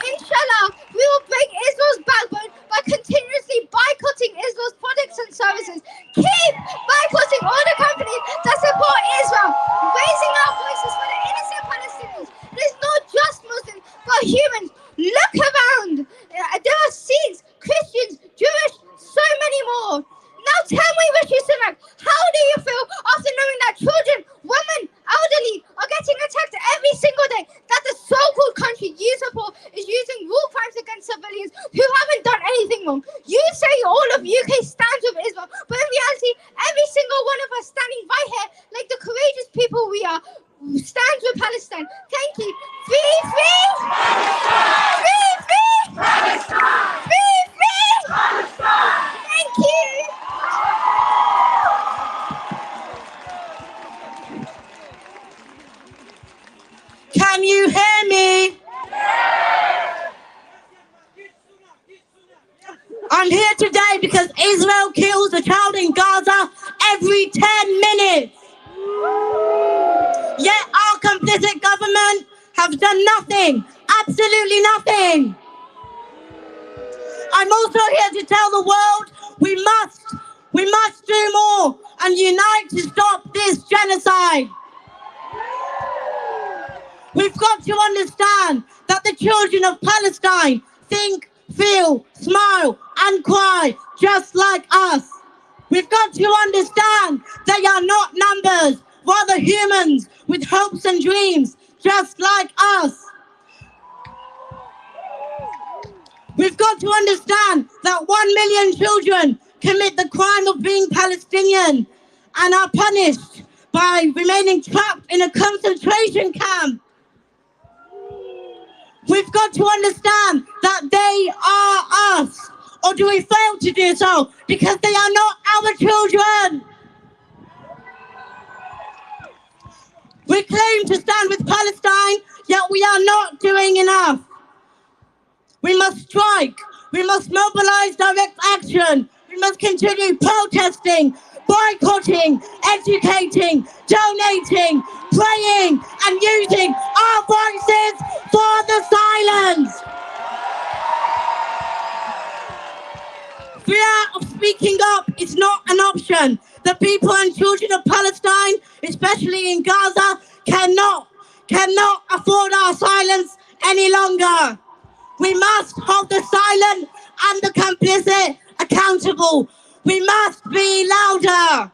Speaker 15: Inshallah, we will break Israel's backbone by continuously boycotting Israel's products and services. Keep boycotting all the companies that support Israel, raising our voices for the innocent Palestinians. It is not just Muslims, but humans. Look around. There are Sikhs, Christians, Jewish, so many more. Now tell me, Rishi Sunak, how do you feel after knowing that children, women, elderly are getting attacked every single day? That the so-called country you support is using war crimes against civilians who haven't done anything wrong. You say all of UK stands with Israel, but in reality, every single one of us standing right here, like the courageous people we are, stands with Palestine. Thank you.
Speaker 16: hear me? I'm here today because Israel kills a child in Gaza every 10 minutes. Yet our complicit government have done nothing, absolutely nothing. I'm also here to tell the world we must do more and unite to stop this genocide. We've got to understand that the children of Palestine think, feel, smile and cry just like us. We've got to understand they are not numbers, rather humans with hopes and dreams just like us. We've got to understand that 1 million children commit the crime of being Palestinian and are punished by remaining trapped in a concentration camp. We've got to understand that they are us, or do we fail to do so because they are not our children? We claim to stand with Palestine, yet we are not doing enough. We must strike. We must mobilize direct action. We must continue protesting, boycotting, educating, donating, praying, and using our voices for the silence. Fear of speaking up is not an option. The people and children of Palestine, especially in Gaza, cannot afford our silence any longer. We must hold the silent and the complicit accountable. We must be louder.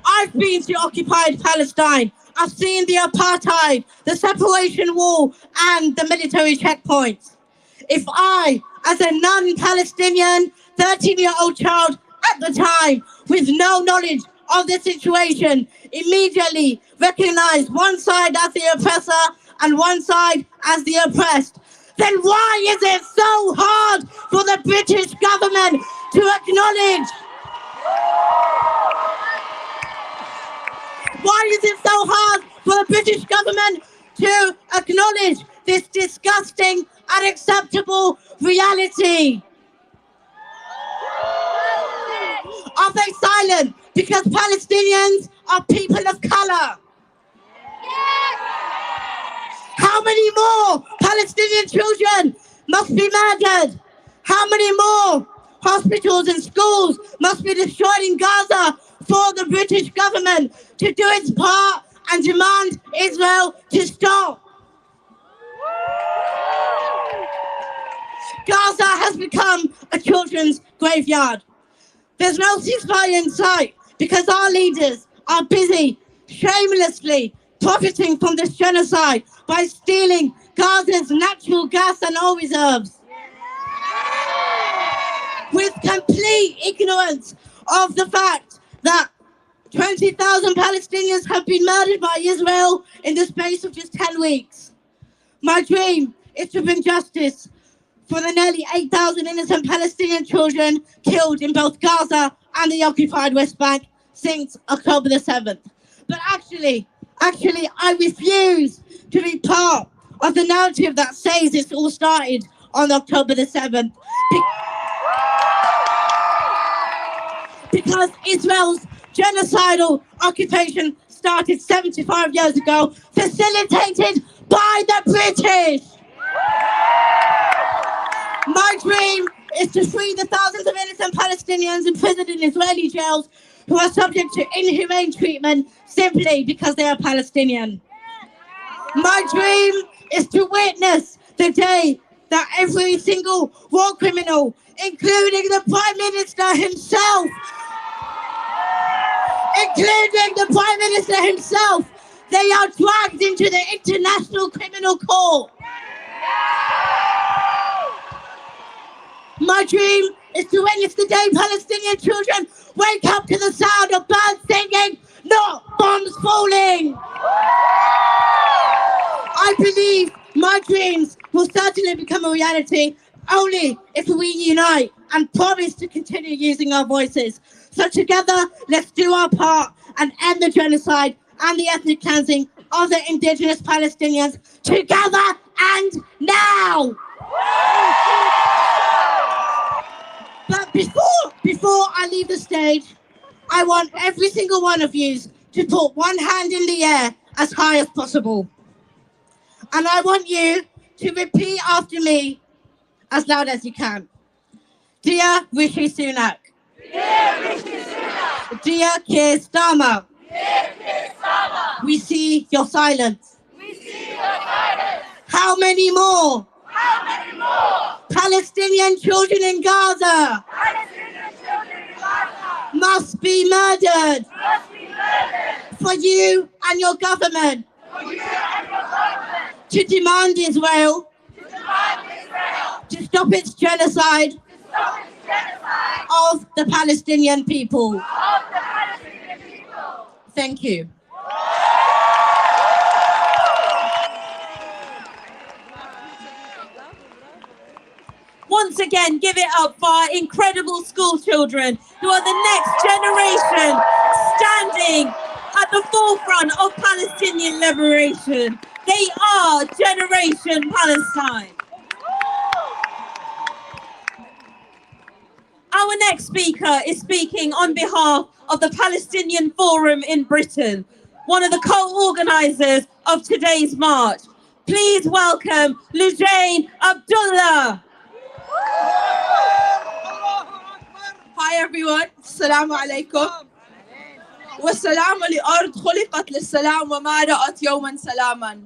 Speaker 16: I've been to occupied Palestine. I've seen the apartheid, the separation wall, and the military checkpoints. If I, as a non-Palestinian 13-year-old child at the time, with no knowledge of the situation, immediately recognized one side as the oppressor and one side as the oppressed, then why is it so hard for the British government to acknowledge? Why is it so hard for the British government to acknowledge this disgusting, unacceptable reality? Are they silent because Palestinians are people of color? How many more Palestinian children must be murdered? How many more hospitals and schools must be destroyed in Gaza for the British government to do its part and demand Israel to stop? Gaza has become a children's graveyard. There's no ceasefire in sight because our leaders are busy shamelessly profiting from this genocide by stealing Gaza's natural gas and oil reserves. With complete ignorance of the fact that 20,000 Palestinians have been murdered by Israel in the space of just 10 weeks. My dream is to bring justice for the nearly 8,000 innocent Palestinian children killed in both Gaza and the occupied West Bank since October the 7th. But actually, I refuse to be part of the narrative that says this all started on October the 7th. Because Israel's genocidal occupation started 75 years ago, facilitated by the British. My dream is to free the thousands of innocent Palestinians imprisoned in Israeli jails who are subject to inhumane treatment simply because they are Palestinian. My dream is to witness the day that every single war criminal, including the Prime Minister himself, they are dragged into the International Criminal Court. My dream is to witness the day Palestinian children wake up to the sound of birds singing, not bombs falling. I believe my dreams will certainly become a reality only if we unite and promise to continue using our voices. So together, let's do our part and end the genocide and the ethnic cleansing of the indigenous Palestinians together and now. But before I leave the stage, I want every single one of you to put one hand in the air as high as possible. And I want you to repeat after me as loud as you can. Dear Rishi Sunak. Dear Rishi Sunak. Dear Keir Starmer. Dear Keir Starmer. We see your silence. We see your silence. How many more? How many more? Palestinian children in Gaza. Palestinian children in Gaza. Must be murdered. Must be murdered. For you and your government. For you and your government. To demand Israel. To demand Israel. To stop its genocide. To stop its genocide. Of the Palestinian people. Of the Palestinian people. Thank you.
Speaker 2: Once again, give it up for our incredible school children who are the next generation standing at the forefront of Palestinian liberation. They are Generation Palestine. Our next speaker is speaking on behalf of the Palestinian Forum in Britain, one of the co-organisers of today's march. Please welcome Lujain Abdullah.
Speaker 17: Hi everyone, السلام عليكم. والسلام لأرض خلقت للسلام وما رأت يوما سلاما.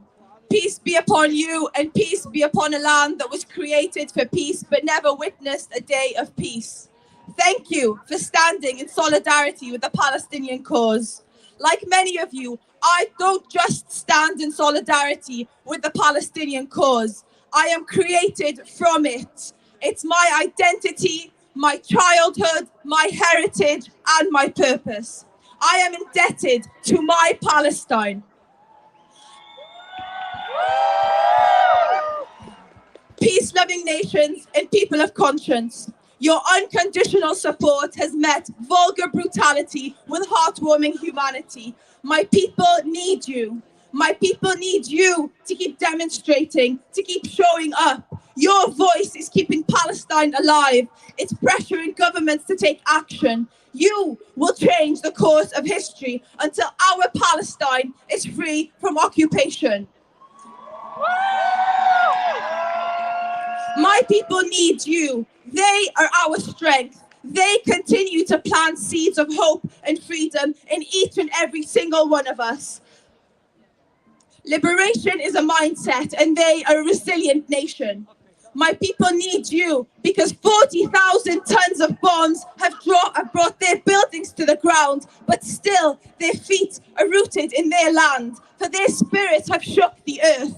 Speaker 17: Peace be upon you and peace be upon a land that was created for peace but never witnessed a day of peace. Thank you for standing in solidarity with the Palestinian cause. Like many of you, I don't just stand in solidarity with the Palestinian cause. I am created from it. It's my identity, my childhood, my heritage, and my purpose. I am indebted to my Palestine. Peace-loving nations and people of conscience, your unconditional support has met vulgar brutality with heartwarming humanity. My people need you. My people need you to keep demonstrating, to keep showing up. Your voice is keeping Palestine alive. It's pressuring governments to take action. You will change the course of history until our Palestine is free from occupation. My people need you. They are our strength. They continue to plant seeds of hope and freedom in each and every single one of us. Liberation is a mindset, and they are a resilient nation. My people need you because 40,000 tons of bombs have brought their buildings to the ground, but still their feet are rooted in their land, for their spirits have shook the earth.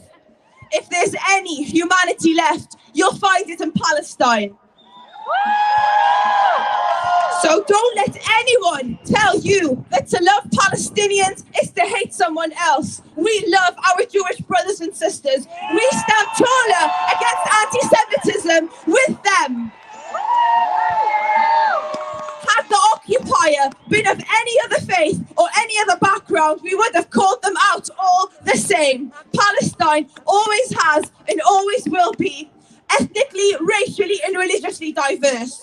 Speaker 17: If there's any humanity left, you'll find it in Palestine. So don't let anyone tell you that to love Palestinians is to hate someone else. We love our Jewish brothers and sisters. We stand taller against anti-Semitism with them. Had the occupier been of any other faith or any other background, we would have called them out all the same. Palestine always has and always will be ethnically, racially, and religiously diverse.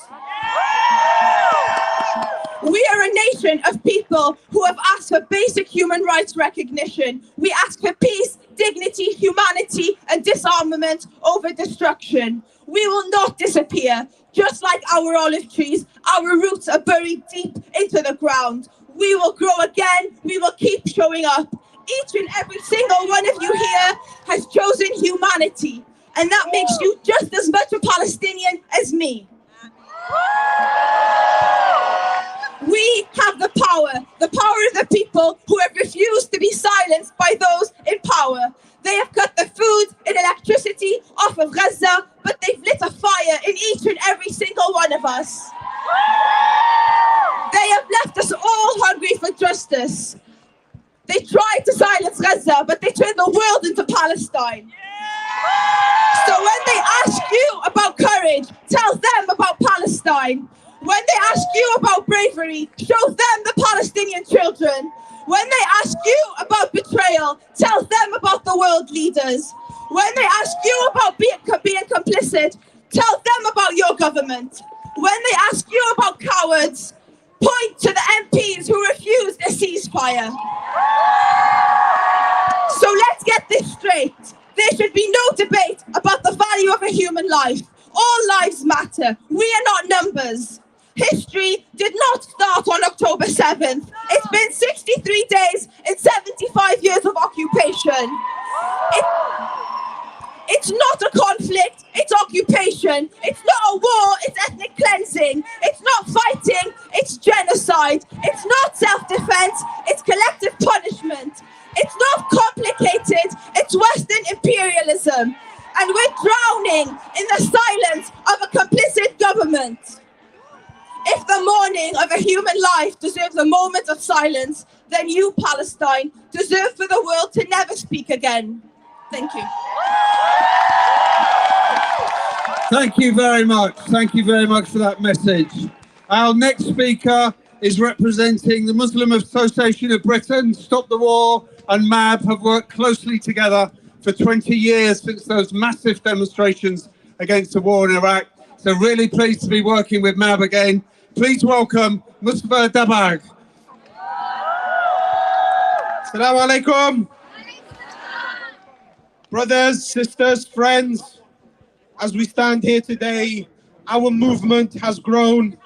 Speaker 17: We are a nation of people who have asked for basic human rights recognition. We ask for peace, dignity, humanity, and disarmament over destruction. We will not disappear. Just like our olive trees, our roots are buried deep into the ground. We will grow again. We will keep showing up. Each and every single one of you here has chosen humanity. And that makes you just as much a Palestinian as me. We have the power of the people who have refused to be silenced by those in power. They have cut the food and electricity off of Gaza, but they've lit a fire in each and every single one of us. They have left us all hungry for justice. They tried to silence Gaza, but they turned the world into Palestine. So when they ask you about courage, tell them about Palestine. When they ask you about bravery, show them the Palestinian children. When they ask you about Israel, tell them about the world leaders. When they ask you about being complicit, tell them about your government. When they ask you about cowards, point to the MPs who refused a ceasefire. So let's get this straight. There should be no debate about the value of a human life. All lives matter. We are not numbers. History did not start on October 7th. It's been 63 days and 75 years of occupation. It's not a conflict, it's occupation. It's not a war, it's ethnic cleansing. It's not fighting, it's genocide. It's not self-defense, it's collective punishment. It's not complicated, it's Western imperialism. And we're drowning in the silence of a complicit government. If the mourning of a human life deserves a moment of silence, then you, Palestine, deserve for the world to never speak again. Thank you.
Speaker 4: Thank you very much. Thank you very much for that message. Our next speaker is representing the Muslim Association of Britain. Stop the War and MAB have worked closely together for 20 years since those massive demonstrations against the war in Iraq. So really pleased to be working with MAB again. Please welcome Mustafa Dabag. Assalamu alaikum. Brothers, sisters, friends, as we stand here today, our movement has grown.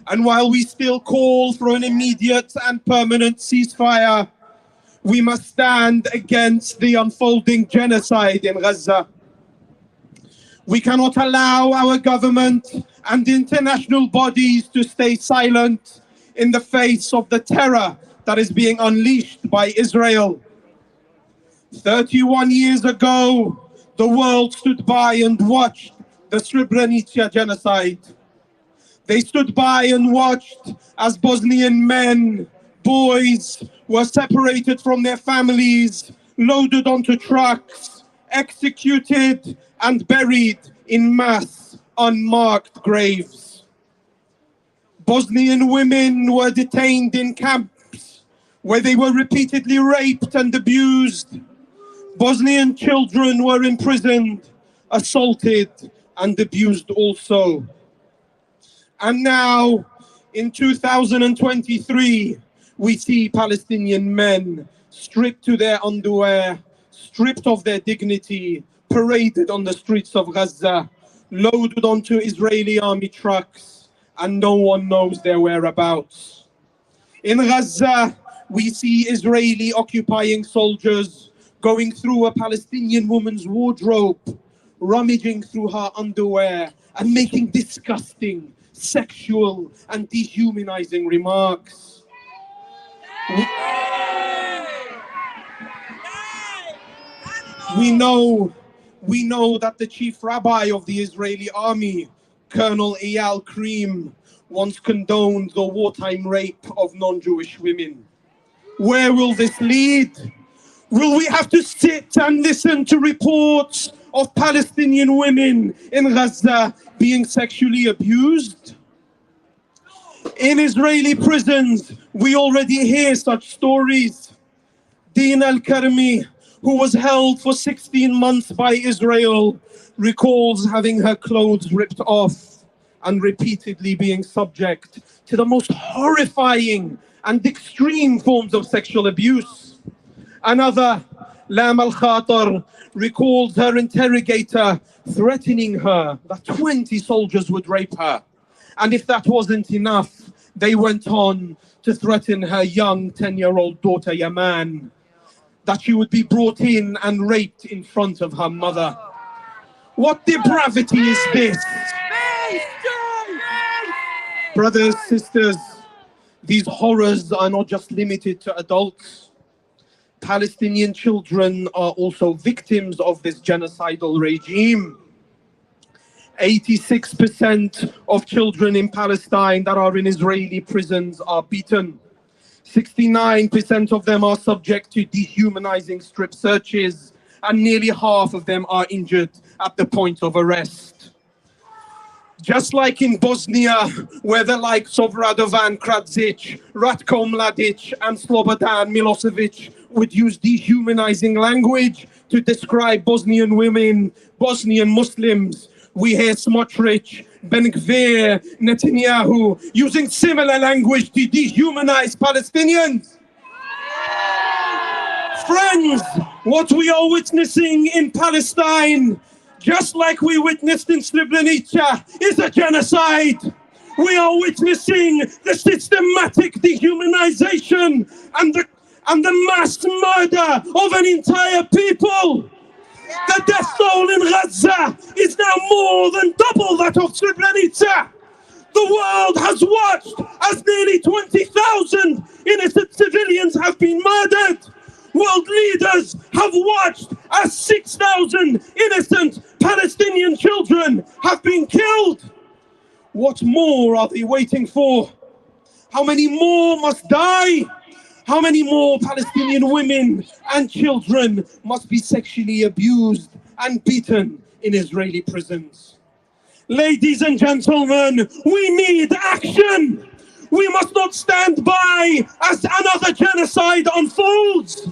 Speaker 4: And while we still call for an immediate and permanent ceasefire, we must stand against the unfolding genocide in Gaza. We cannot allow our government and international bodies to stay silent in the face of the terror that is being unleashed by Israel. 31 years ago, the world stood by and watched the Srebrenica genocide. They stood by and watched as Bosnian men, boys, were separated from their families, loaded onto trucks, executed and buried in mass, unmarked graves. Bosnian women were detained in camps where they were repeatedly raped and abused. Bosnian children were imprisoned, assaulted and abused also. And now, in 2023, we see Palestinian men stripped to their underwear, stripped of their dignity, paraded on the streets of Gaza, loaded onto Israeli army trucks, and no one knows their whereabouts. In Gaza, we see Israeli occupying soldiers going through a Palestinian woman's wardrobe, rummaging through her underwear and making disgusting, sexual and dehumanizing remarks. We know that the chief rabbi of the Israeli army, Colonel Eyal Cream, once condoned the wartime rape of non-Jewish women. Where will this lead? Will we have to sit and listen to reports of Palestinian women in Gaza being sexually abused? In Israeli prisons, we already hear such stories. Din al-Karmi, who was held for 16 months by Israel, recalls having her clothes ripped off and repeatedly being subject to the most horrifying and extreme forms of sexual abuse. Another, Lam al-Khatar, recalls her interrogator threatening her that 20 soldiers would rape her. And if that wasn't enough, they went on to threaten her young 10-year-old daughter, Yaman, that she would be brought in and raped in front of her mother. What depravity is this? Brothers, sisters, these horrors are not just limited to adults. Palestinian children are also victims of this genocidal regime. 86% of children in Palestine that are in Israeli prisons are beaten. 69% of them are subject to dehumanizing strip searches, and nearly half of them are injured at the point of arrest.
Speaker 1: Just like in Bosnia, where the likes of Radovan Kradzic, Ratko Mladic, and Slobodan Milosevic would use dehumanizing language to describe Bosnian women, Bosnian Muslims, we hear Smotrich, Ben Gvir, Netanyahu using similar language to dehumanize Palestinians. Friends, what we are witnessing in Palestine, just like we witnessed in Srebrenica, is a genocide. We are witnessing the systematic dehumanization and the mass murder of an entire people. The death toll in Gaza is now more than double that of Srebrenica. The world has watched as nearly 20,000 innocent civilians have been murdered. World leaders have watched as 6,000 innocent Palestinian children have been killed. What more are they waiting for? How many more must die? How many more Palestinian women and children must be sexually abused and beaten in Israeli prisons? Ladies and gentlemen, we need action. We must not stand by as another genocide unfolds.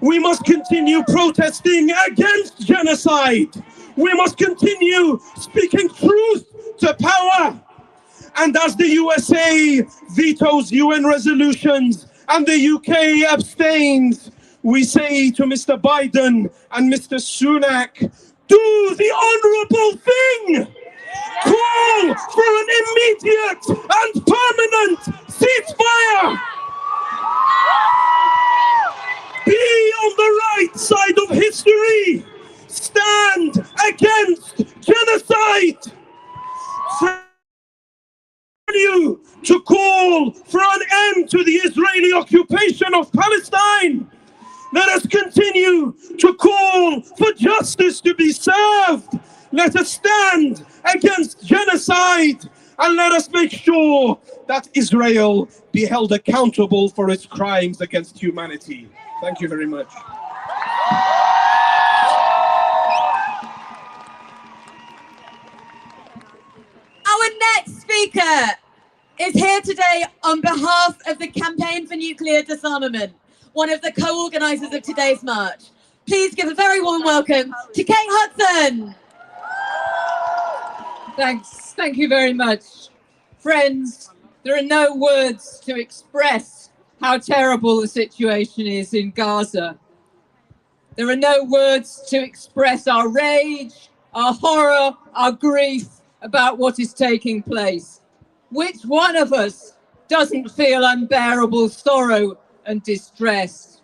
Speaker 1: We must continue protesting against genocide. We must continue speaking truth to power. And as the USA vetoes UN resolutions and the UK abstains, we say to Mr. Biden and Mr. Sunak, do the honorable thing. Call for an immediate and permanent ceasefire. Be on the right side of history. Stand against genocide. You to call for an end to the Israeli occupation of Palestine. Let us continue to call for justice to be served. Let us stand against genocide, and let us make sure that Israel be held accountable for its crimes against humanity. Thank you very much.
Speaker 14: Our next speaker is here today on behalf of the Campaign for Nuclear Disarmament, one of the co-organisers of today's march. Please give a very warm welcome to Kate Hudson.
Speaker 18: Thanks. Thank you very much. Friends, there are no words to express how terrible the situation is in Gaza. There are no words to express our rage, our horror, our grief about what is taking place. Which one of us doesn't feel unbearable sorrow and distress?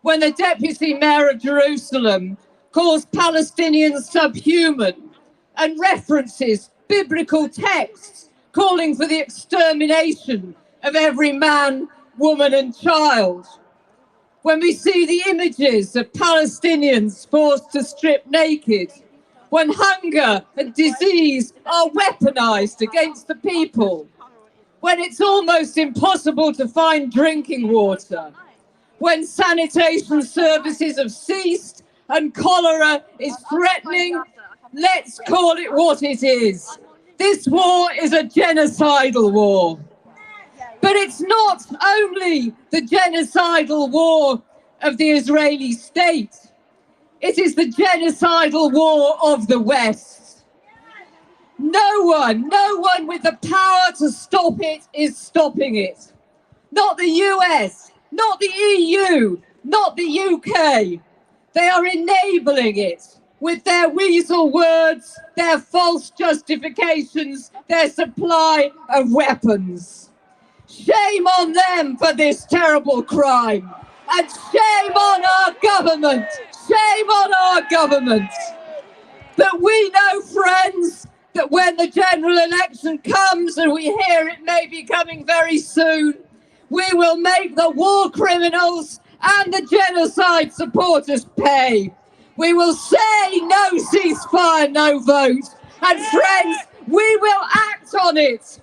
Speaker 18: When the Deputy Mayor of Jerusalem calls Palestinians subhuman and references biblical texts calling for the extermination of every man, woman and child. When we see the images of Palestinians forced to strip naked, when hunger and disease are weaponized against the people, when it's almost impossible to find drinking water, when sanitation services have ceased and cholera is threatening, let's call it what it is. This war is a genocidal war. But it's not only the genocidal war of the Israeli state. It is the genocidal war of the West. No one with the power to stop it is stopping it. Not the US, not the EU, not the UK. They are enabling it with their weasel words, their false justifications, their supply of weapons. Shame on them for this terrible crime. And shame on our government. Shame on our government. But we know, friends, that when the general election comes, and we hear it may be coming very soon, we will make the war criminals and the genocide supporters pay. We will say no ceasefire, no vote. And friends, we will act on it.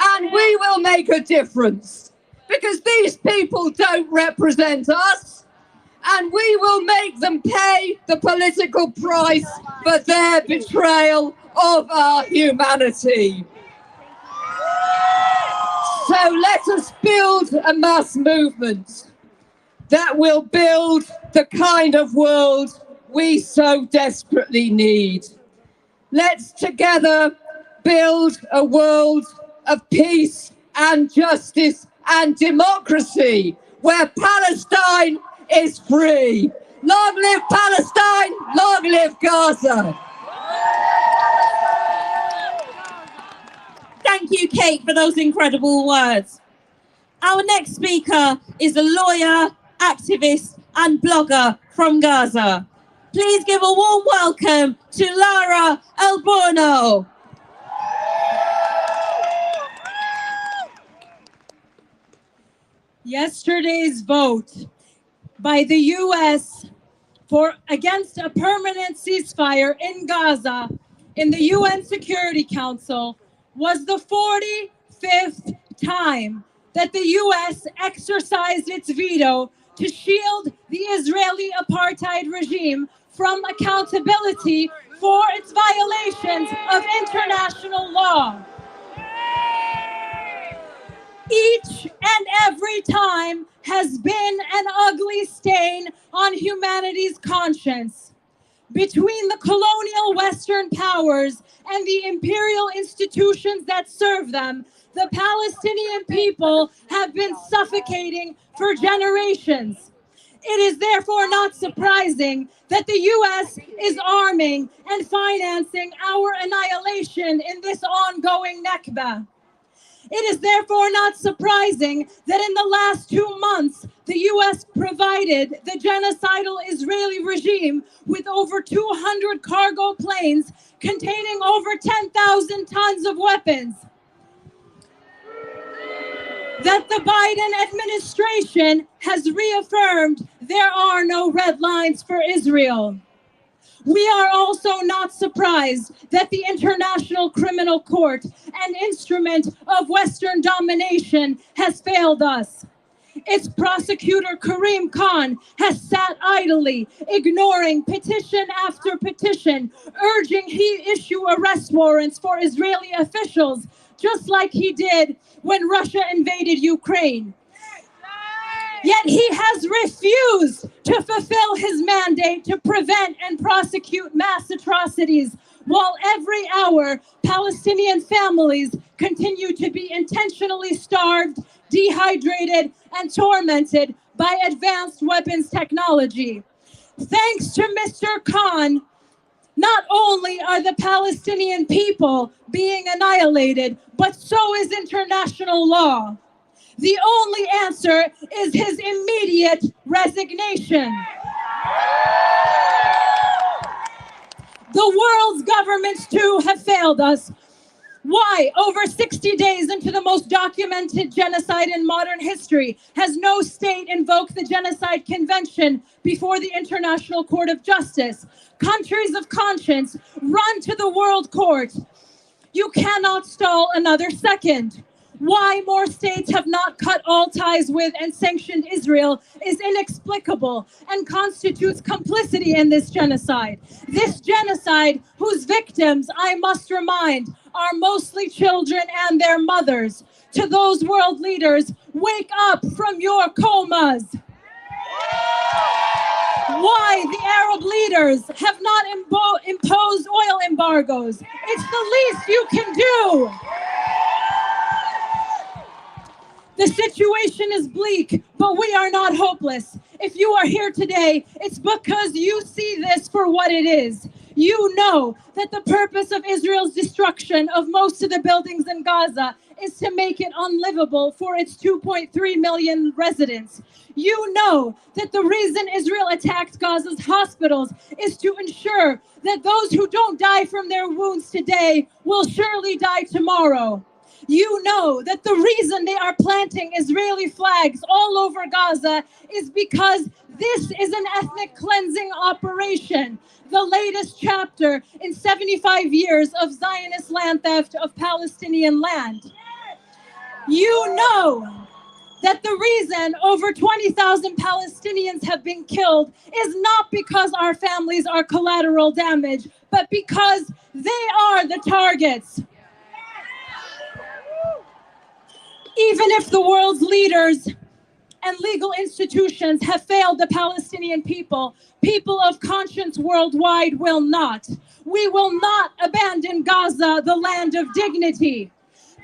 Speaker 18: And we will make a difference. Because these people don't represent us. and we will make them pay the political price for their betrayal of our humanity. So let us build a mass movement that will build the kind of world we so desperately need. Let's together build a world of peace and justice and democracy where Palestine is free. Long live Palestine, long live Gaza.
Speaker 2: Thank you, Kate, for those incredible words. Our next speaker is a lawyer, activist, and blogger from Gaza. Please give a warm welcome to Lara Alborno.
Speaker 19: Yesterday's vote by the U.S. against a permanent ceasefire in Gaza in the UN Security Council was the 45th time that the U.S. exercised its veto to shield the Israeli apartheid regime from accountability for its violations of international law. Each and every time has been an ugly stain on humanity's conscience. Between the colonial Western powers and the imperial institutions that serve them, the Palestinian people have been suffocating for generations. It is therefore not surprising that the U.S. is arming and financing our annihilation in this ongoing Nakba. It is therefore not surprising that in the last 2 months, the U.S. provided the genocidal Israeli regime with over 200 cargo planes containing over 10,000 tons of weapons. That the Biden administration has reaffirmed there are no red lines for Israel. We are also not surprised that the International Criminal Court, an instrument of Western domination, has failed us. Its prosecutor, Karim Khan, has sat idly, ignoring petition after petition, urging he issue arrest warrants for Israeli officials, just like he did when Russia invaded Ukraine. Yet he has refused to fulfill his mandate to prevent and prosecute mass atrocities, while every hour Palestinian families continue to be intentionally starved, dehydrated, and tormented by advanced weapons technology. Thanks to Mr. Khan, not only are the Palestinian people being annihilated, but so is international law. The only answer is his immediate resignation. The world's governments too have failed us. Why, over 60 days into the most documented genocide in modern history, has no state invoked the Genocide Convention before the International Court of Justice? Countries of conscience run to the World Court. You cannot stall another second. Why more states have not cut all ties with and sanctioned Israel is inexplicable and constitutes complicity in this genocide. This genocide, whose victims, I must remind, are mostly children and their mothers. To those world leaders, wake up from your comas. Why the Arab leaders have not imposed oil embargoes. It's the least you can do. The situation is bleak, but we are not hopeless. If you are here today, it's because you see this for what it is. You know that the purpose of Israel's destruction of most of the buildings in Gaza is to make it unlivable for its 2.3 million residents. You know that the reason Israel attacked Gaza's hospitals is to ensure that those who don't die from their wounds today will surely die tomorrow. You know that the reason they are planting Israeli flags all over Gaza is because this is an ethnic cleansing operation, the latest chapter in 75 years of Zionist land theft of Palestinian land. You know that the reason over 20,000 Palestinians have been killed is not because our families are collateral damage, but because they are the targets. Even if the world's leaders and legal institutions have failed the Palestinian people, people of conscience worldwide will not. We will not abandon Gaza, the land of dignity.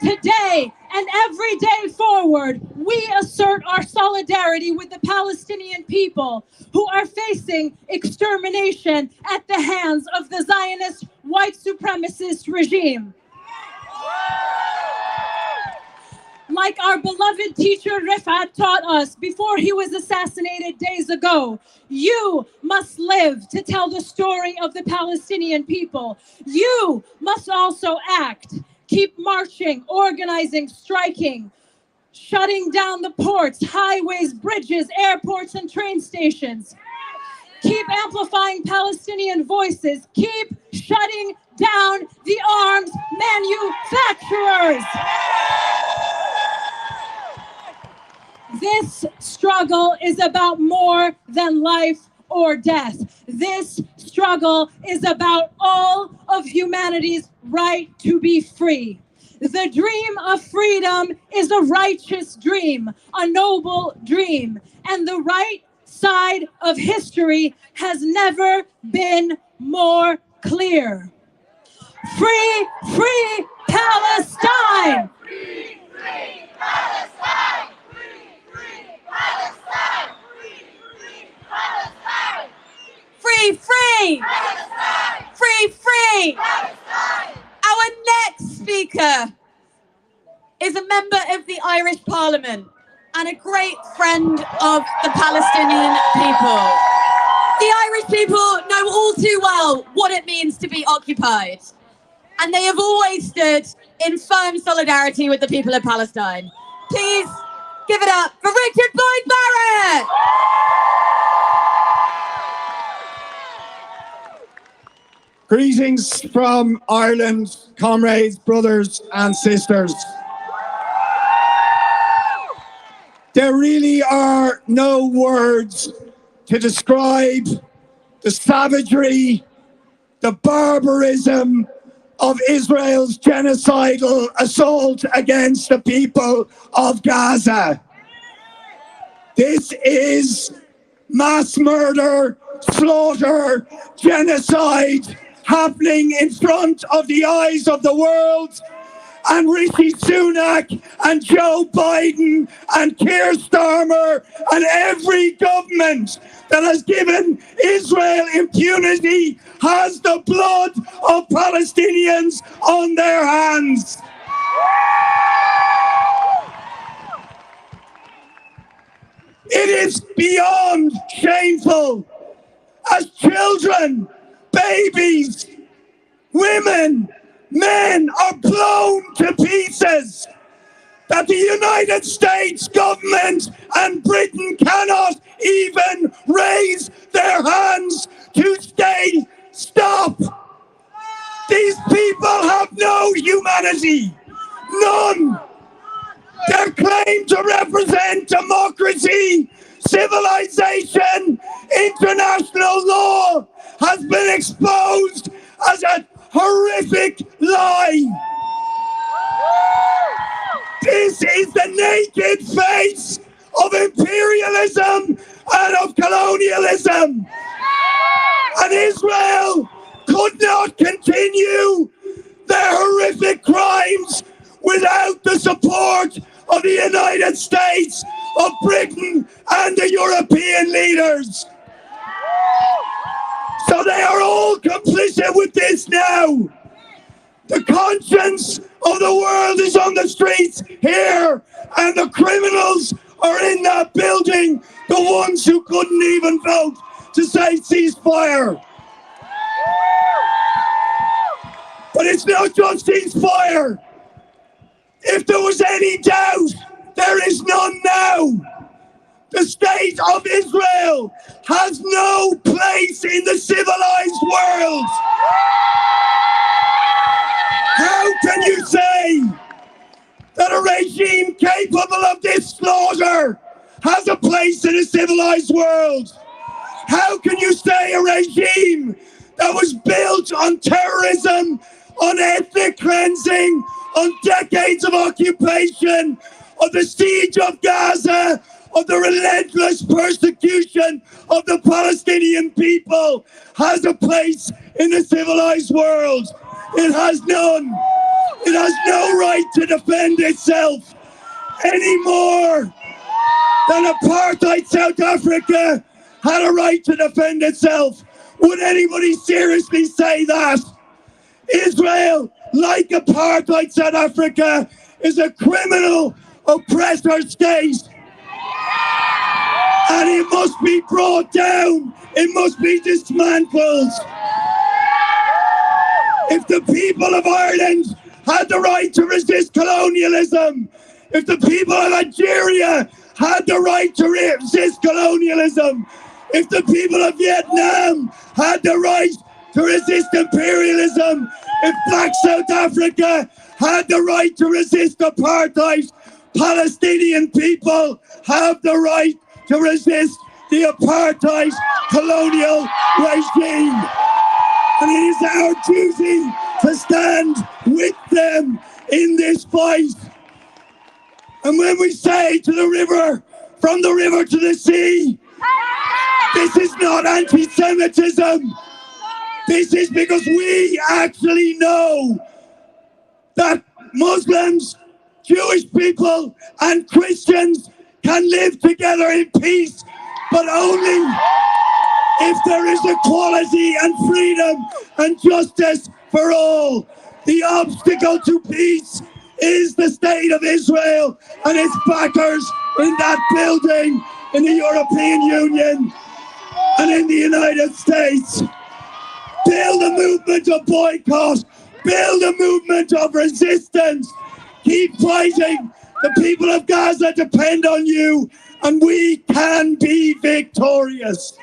Speaker 19: Today and every day forward, we assert our solidarity with the Palestinian people who are facing extermination at the hands of the Zionist white supremacist regime. Like our beloved teacher Rifat taught us before he was assassinated days ago, you must live to tell the story of the Palestinian people. You must also act. Keep marching, organizing, striking, shutting down the ports, highways, bridges, airports, and train stations. Keep amplifying Palestinian voices. Keep shutting down the arms manufacturers. This struggle is about more than life or death. This struggle is about all of humanity's right to be free. The dream of freedom is a righteous dream, a noble dream, and the right side of history has never been more clear. Free, free Palestine! Free, free Palestine!
Speaker 14: Free, free! Free, free! Our next speaker is a member of the Irish Parliament and a great friend of the Palestinian people. The Irish people know all too well what it means to be occupied, and they have always stood in firm solidarity with the people of Palestine. Please give it up for Richard Boyd Barrett!
Speaker 20: Greetings from Ireland, comrades, brothers and sisters. There really are no words to describe the savagery, the barbarism of Israel's genocidal assault against the people of Gaza. This is mass murder, slaughter, genocide happening in front of the eyes of the world. And Rishi Sunak and Joe Biden and Keir Starmer and every government that has given Israel impunity has the blood of Palestinians on their hands. It is beyond shameful as children, babies, women, men are blown to pieces, that the United States government and Britain cannot even raise their hands to say stop. These people have no humanity, none. Their claim to represent democracy, civilization, international law has been exposed as a horrific lie. This is the naked face of imperialism and of colonialism. And Israel could not continue their horrific crimes without the support of the United States, of Britain, and the European leaders. So they are all complicit with this now. The conscience of the world is on the streets here, and the criminals are in that building, the ones who couldn't even vote to say ceasefire. But it's not just ceasefire. If there was any doubt, there is none now. The state of Israel has no place in the civilized world. How can you say that a regime capable of this slaughter has a place in a civilized world? How can you say a regime that was built on terrorism, on ethnic cleansing, on decades of occupation, of the siege of Gaza, of the relentless persecution of the Palestinian people, has a place in the civilized world? It has none. It has no right to defend itself any more than apartheid South Africa had a right to defend itself. Would anybody seriously say that? Israel, like apartheid South Africa, is a criminal oppressor state. And it must be brought down. It must be dismantled. If the people of Ireland had the right to resist colonialism, if the people of Algeria had the right to resist colonialism, if the people of Vietnam had the right to resist imperialism, if Black South Africa had the right to resist apartheid, Palestinian people have the right to resist the apartheid colonial regime. And it is our duty to stand with them in this fight. And when we say to the river, from the river to the sea, this is not anti-Semitism. This is because we actually know that Muslims, Jewish people, and Christians can live together in peace, but only if there is equality and freedom and justice for all. The obstacle to peace is the state of Israel and its backers in that building, in the European Union and in the United States. Build a movement of boycott. Build a movement of resistance. Keep fighting. The people of Gaza depend on you, and we can be victorious.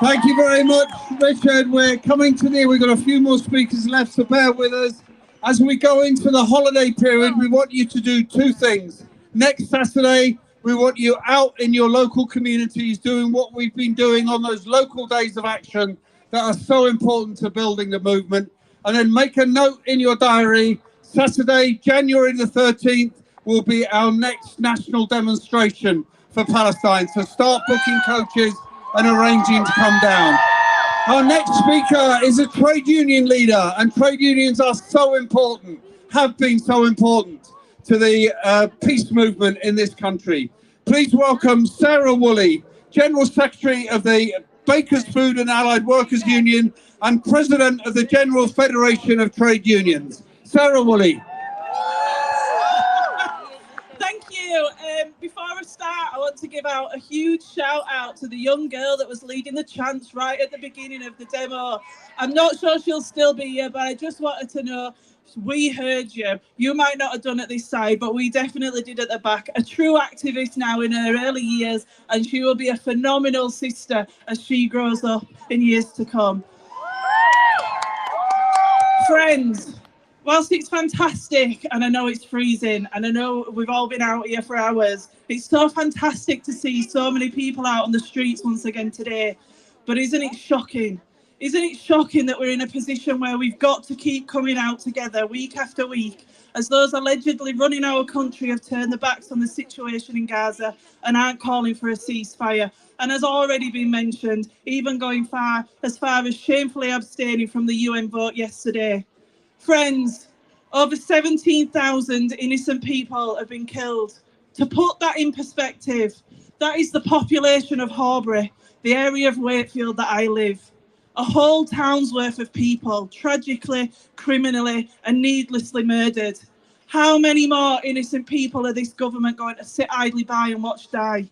Speaker 4: Thank you very much, Richard. We're coming to the end. We've got a few more speakers left, so bear with us. As we go into the holiday period, we want you to do two things. Next Saturday, we want you out in your local communities doing what we've been doing on those local days of action that are so important to building the movement. And then make a note in your diary. Saturday, January the 13th, will be our next national demonstration for Palestine. So start booking coaches and arranging to come down. Our next speaker is a trade union leader, and trade unions are so important, have been so important to the peace movement in this country. Please welcome Sarah Woolley, General Secretary of the Bakers Food and Allied Workers Union and President of the General Federation of Trade Unions. Sarah Woolley.
Speaker 21: Thank you. Before I start, I want to give out a huge shout out to the young girl that was leading the chants right at the beginning of the demo. I'm not sure she'll still be here, but I just wanted to know, we heard you. You might not have done it this side, but we definitely did at the back. A true activist now in her early years, and she will be a phenomenal sister as she grows up in years to come. Friends, whilst it's fantastic, and I know it's freezing, and I know we've all been out here for hours, it's so fantastic to see so many people out on the streets once again today. But isn't it shocking? Isn't it shocking that we're in a position where we've got to keep coming out together week after week, as those allegedly running our country have turned their backs on the situation in Gaza and aren't calling for a ceasefire? And as already been mentioned, even going as far as shamefully abstaining from the UN vote yesterday. Friends, over 17,000 innocent people have been killed. To put that in perspective, that is the population of Horbury, the area of Wakefield that I live. A whole town's worth of people, tragically, criminally, and needlessly murdered. How many more innocent people are this government going to sit idly by and watch die?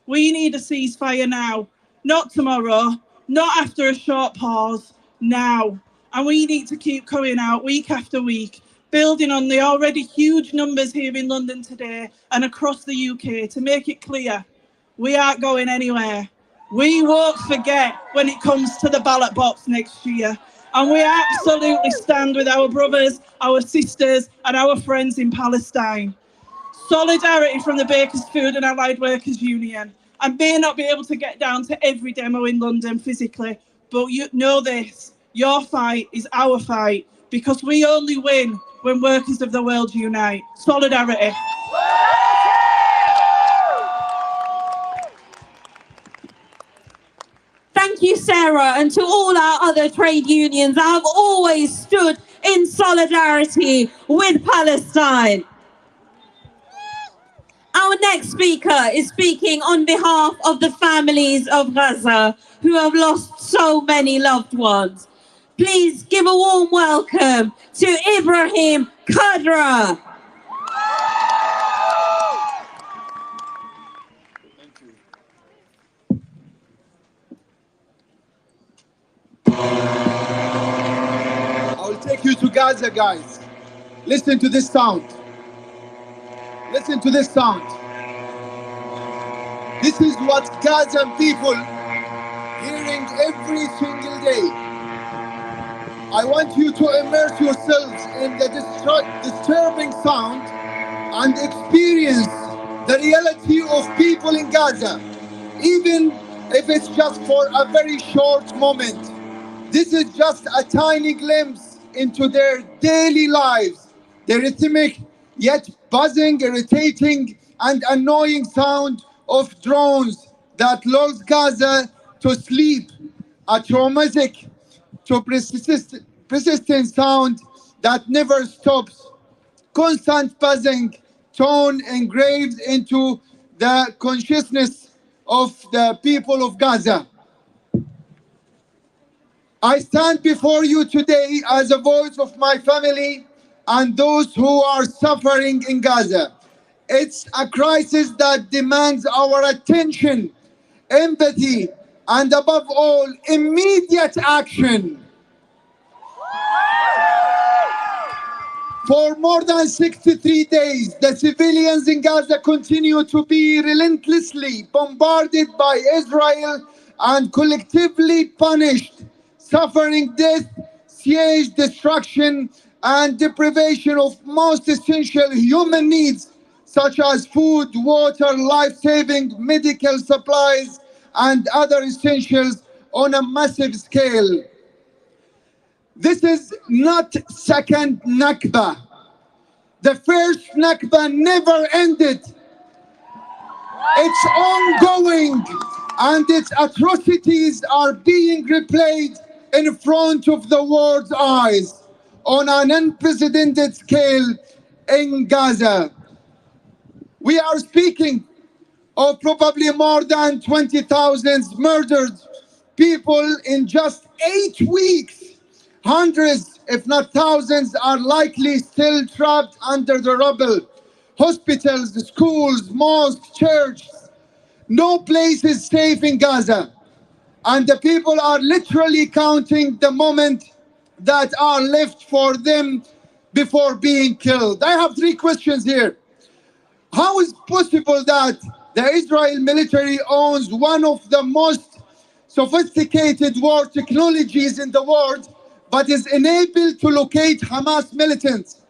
Speaker 21: We need a ceasefire now, not tomorrow, not after a short pause, now. And we need to keep coming out week after week, building on the already huge numbers here in London today and across the UK to make it clear, we aren't going anywhere. We won't forget when it comes to the ballot box next year. And we absolutely stand with our brothers, our sisters, and our friends in Palestine. Solidarity from the Bakers Food and Allied Workers Union. I may not be able to get down to every demo in London physically, but you know this, your fight is our fight, because we only win when workers of the world unite. Solidarity.
Speaker 2: Thank you, Sarah, and to all our other trade unions that have always stood in solidarity with Palestine. Our next speaker is speaking on behalf of the families of Gaza who have lost so many loved ones. Please give a warm welcome to Ibrahim Kadra.
Speaker 5: I will take you to Gaza, guys. Listen to this sound. Listen to this sound. This is what Gazan people hearing every single day. I want you to immerse yourselves in the disturbing sound and experience the reality of people in Gaza, even if it's just for a very short moment. This is just a tiny glimpse into their daily lives, the rhythmic yet buzzing, irritating, and annoying sound of drones that lulls Gaza to sleep, a traumatic to persistent sound that never stops, constant buzzing tone engraved into the consciousness of the people of Gaza. I stand before you today as a voice of my family and those who are suffering in Gaza. It's a crisis that demands our attention, empathy, and above all, immediate action. For more than 63 days, the civilians in Gaza continue to be relentlessly bombarded by Israel and collectively punished, suffering death, siege, destruction, and deprivation of most essential human needs, such as food, water, life-saving medical supplies, and other essentials on a massive scale. This is not second Nakba. The first Nakba never ended. It's ongoing, and its atrocities are being replayed in front of the world's eyes on an unprecedented scale in Gaza. We are speaking of probably more than 20,000 murdered people in just 8 weeks. Hundreds, if not thousands, are likely still trapped under the rubble. Hospitals, schools, mosques, churches. No place is safe in Gaza. And the people are literally counting the moment that are left for them before being killed. I have 3 questions here. How is it possible that the Israel military owns one of the most sophisticated war technologies in the world, but is unable to locate Hamas militants?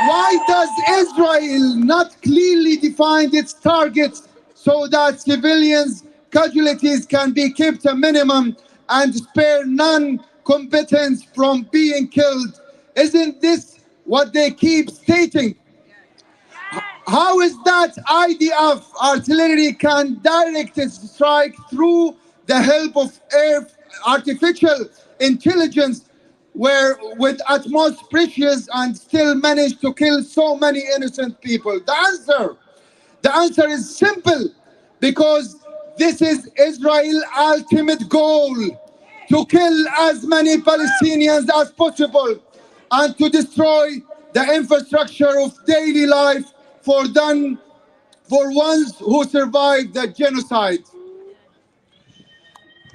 Speaker 5: Why does Israel not clearly define its targets so that civilians' casualties can be kept a minimum and spare non-combatants from being killed? Isn't this what they keep stating? How is that IDF artillery can direct its strike through the help of artificial intelligence, where with utmost precious and still manage to kill so many innocent people? The answer is simple, because this is Israel's ultimate goal, to kill as many Palestinians as possible and to destroy the infrastructure of daily life for ones who survived the genocide.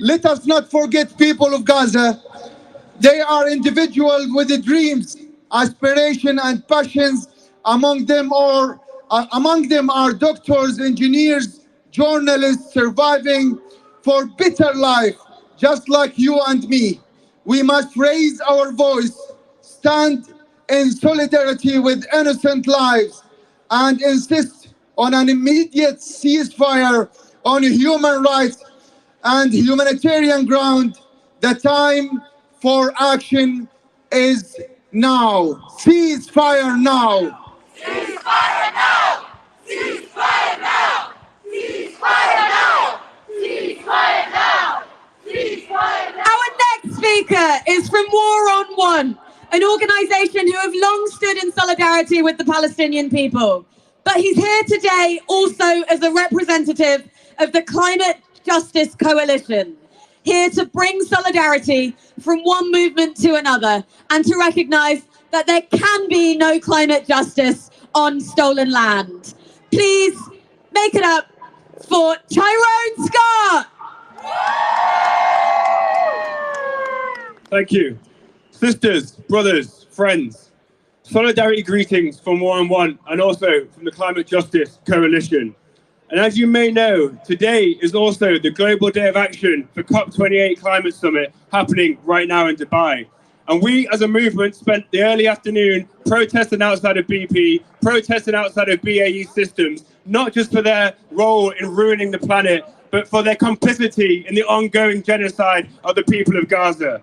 Speaker 5: Let us not forget people of Gaza. They are individuals with dreams, aspirations, and passions. Among them are doctors, engineers, journalists surviving for better life, just like you and me. We must raise our voice, stand in solidarity with innocent lives, and insist on an immediate ceasefire on human rights and humanitarian ground. The time for action is now. Ceasefire now.
Speaker 6: Ceasefire now! Ceasefire now! Ceasefire now! Ceasefire now! Ceasefire now!
Speaker 14: Our next speaker is from War on One, an organisation who have long stood in solidarity with the Palestinian people. But he's here today also as a representative of the Climate Justice Coalition, here to bring solidarity from one movement to another and to recognise that there can be no climate justice on stolen land. Please make it up for Tyrone Scott.
Speaker 12: Thank you. Sisters, brothers, friends, solidarity greetings from War on One and also from the Climate Justice Coalition. And as you may know, today is also the Global Day of Action for COP28 Climate Summit happening right now in Dubai. And we as a movement spent the early afternoon protesting outside of BP, protesting outside of BAE Systems, not just for their role in ruining the planet, but for their complicity in the ongoing genocide of the people of Gaza.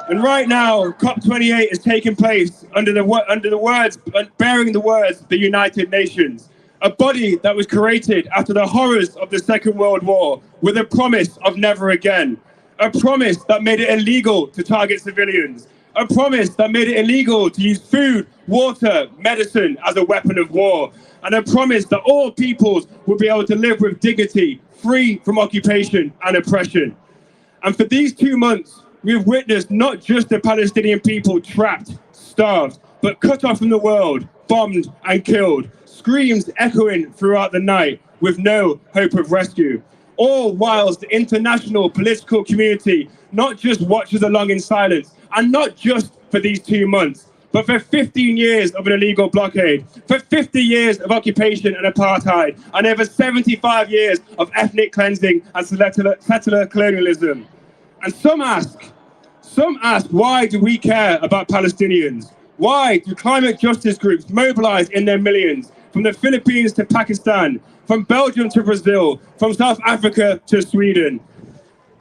Speaker 12: And right now, COP28 is taking place under the words, bearing the words, the United Nations, a body that was created after the horrors of the Second World War with a promise of never again, a promise that made it illegal to target civilians, a promise that made it illegal to use food, water, medicine as a weapon of war, and a promise that all peoples would be able to live with dignity, free from occupation and oppression. And for these 2 months, we've witnessed not just the Palestinian people trapped, starved, but cut off from the world, bombed and killed, screams echoing throughout the night with no hope of rescue. All whilst the international political community not just watches along in silence, and not just for these 2 months, but for 15 years of an illegal blockade, for 50 years of occupation and apartheid, and over 75 years of ethnic cleansing and settler colonialism. And some ask, why do we care about Palestinians? Why do climate justice groups mobilize in their millions from the Philippines to Pakistan, from Belgium to Brazil, from South Africa to Sweden?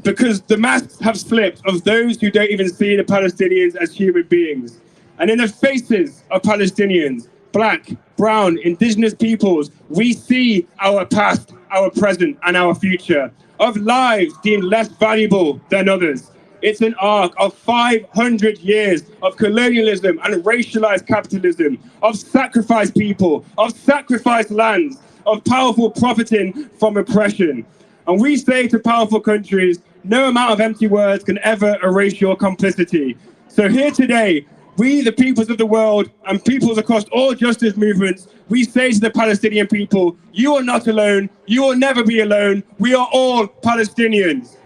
Speaker 12: Because the masks have slipped of those who don't even see the Palestinians as human beings. And in the faces of Palestinians, black, brown, indigenous peoples, we see our past, our present, and our future, of lives deemed less valuable than others. It's an arc of 500 years of colonialism and racialized capitalism, of sacrificed people, of sacrificed lands, of powerful profiting from oppression. And we say to powerful countries, no amount of empty words can ever erase your complicity. So here today, we, the peoples of the world and peoples across all justice movements, we say to the Palestinian people, you are not alone, you will never be alone, we are all Palestinians.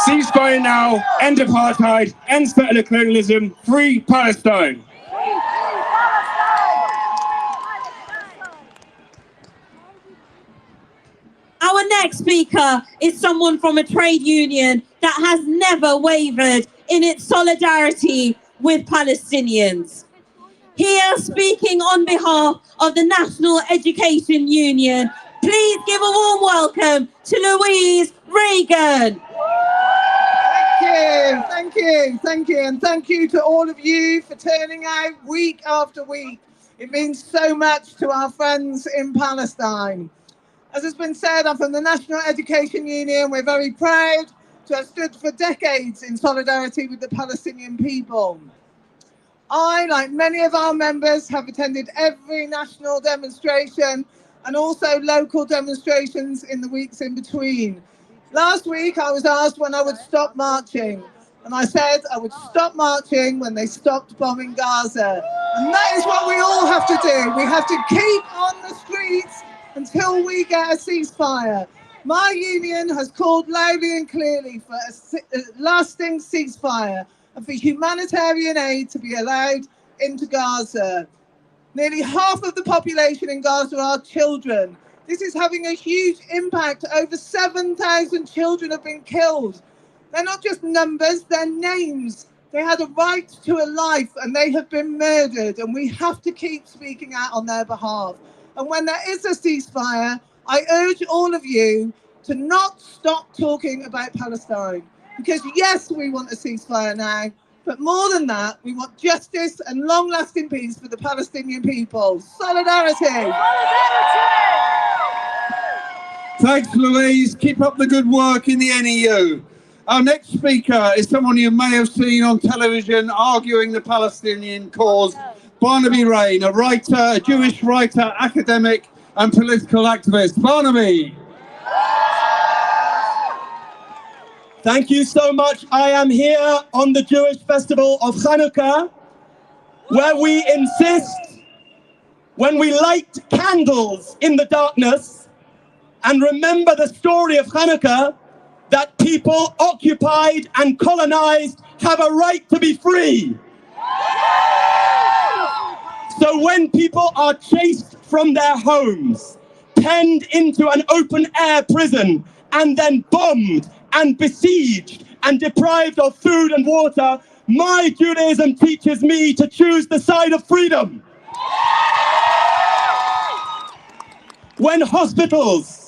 Speaker 12: Ceasefire now, end apartheid, end settler colonialism, free Palestine.
Speaker 2: Our next speaker is someone from a trade union that has never wavered in its solidarity with Palestinians. Here, speaking on behalf of the National Education Union, please give a warm welcome to Louise Regan.
Speaker 22: Thank you, and thank you to all of you for turning out week after week. It means so much to our friends in Palestine. As has been said, I'm from the National Education Union. We're very proud to have stood for decades in solidarity with the Palestinian people. I, like many of our members, have attended every national demonstration and also local demonstrations in the weeks in between. Last week, I was asked when I would stop marching, and I said I would stop marching when they stopped bombing Gaza. And that is what we all have to do. We have to keep on the streets until we get a ceasefire. My union has called loudly and clearly for a lasting ceasefire and for humanitarian aid to be allowed into Gaza. Nearly half of the population in Gaza are children. This is having a huge impact. Over 7,000 children have been killed. They're not just numbers, they're names. They had a right to a life and they have been murdered, and we have to keep speaking out on their behalf. And when there is a ceasefire, I urge all of you to not stop talking about Palestine. Because yes, we want a ceasefire now, but more than that, we want justice and long-lasting peace for the Palestinian people. Solidarity!
Speaker 4: Thanks, Louise. Keep up the good work in the NEU. Our next speaker is someone you may have seen on television arguing the Palestinian cause, Barnaby Raine, a writer, a Jewish writer, academic and political activist. Barnaby.
Speaker 8: Thank you so much. I am here on the Jewish festival of Hanukkah, where we insist, when we light candles in the darkness and remember the story of Hanukkah, that people occupied and colonized have a right to be free. So when people are chased from their homes, penned into an open-air prison, and then bombed and besieged and deprived of food and water, my Judaism teaches me to choose the side of freedom. When hospitals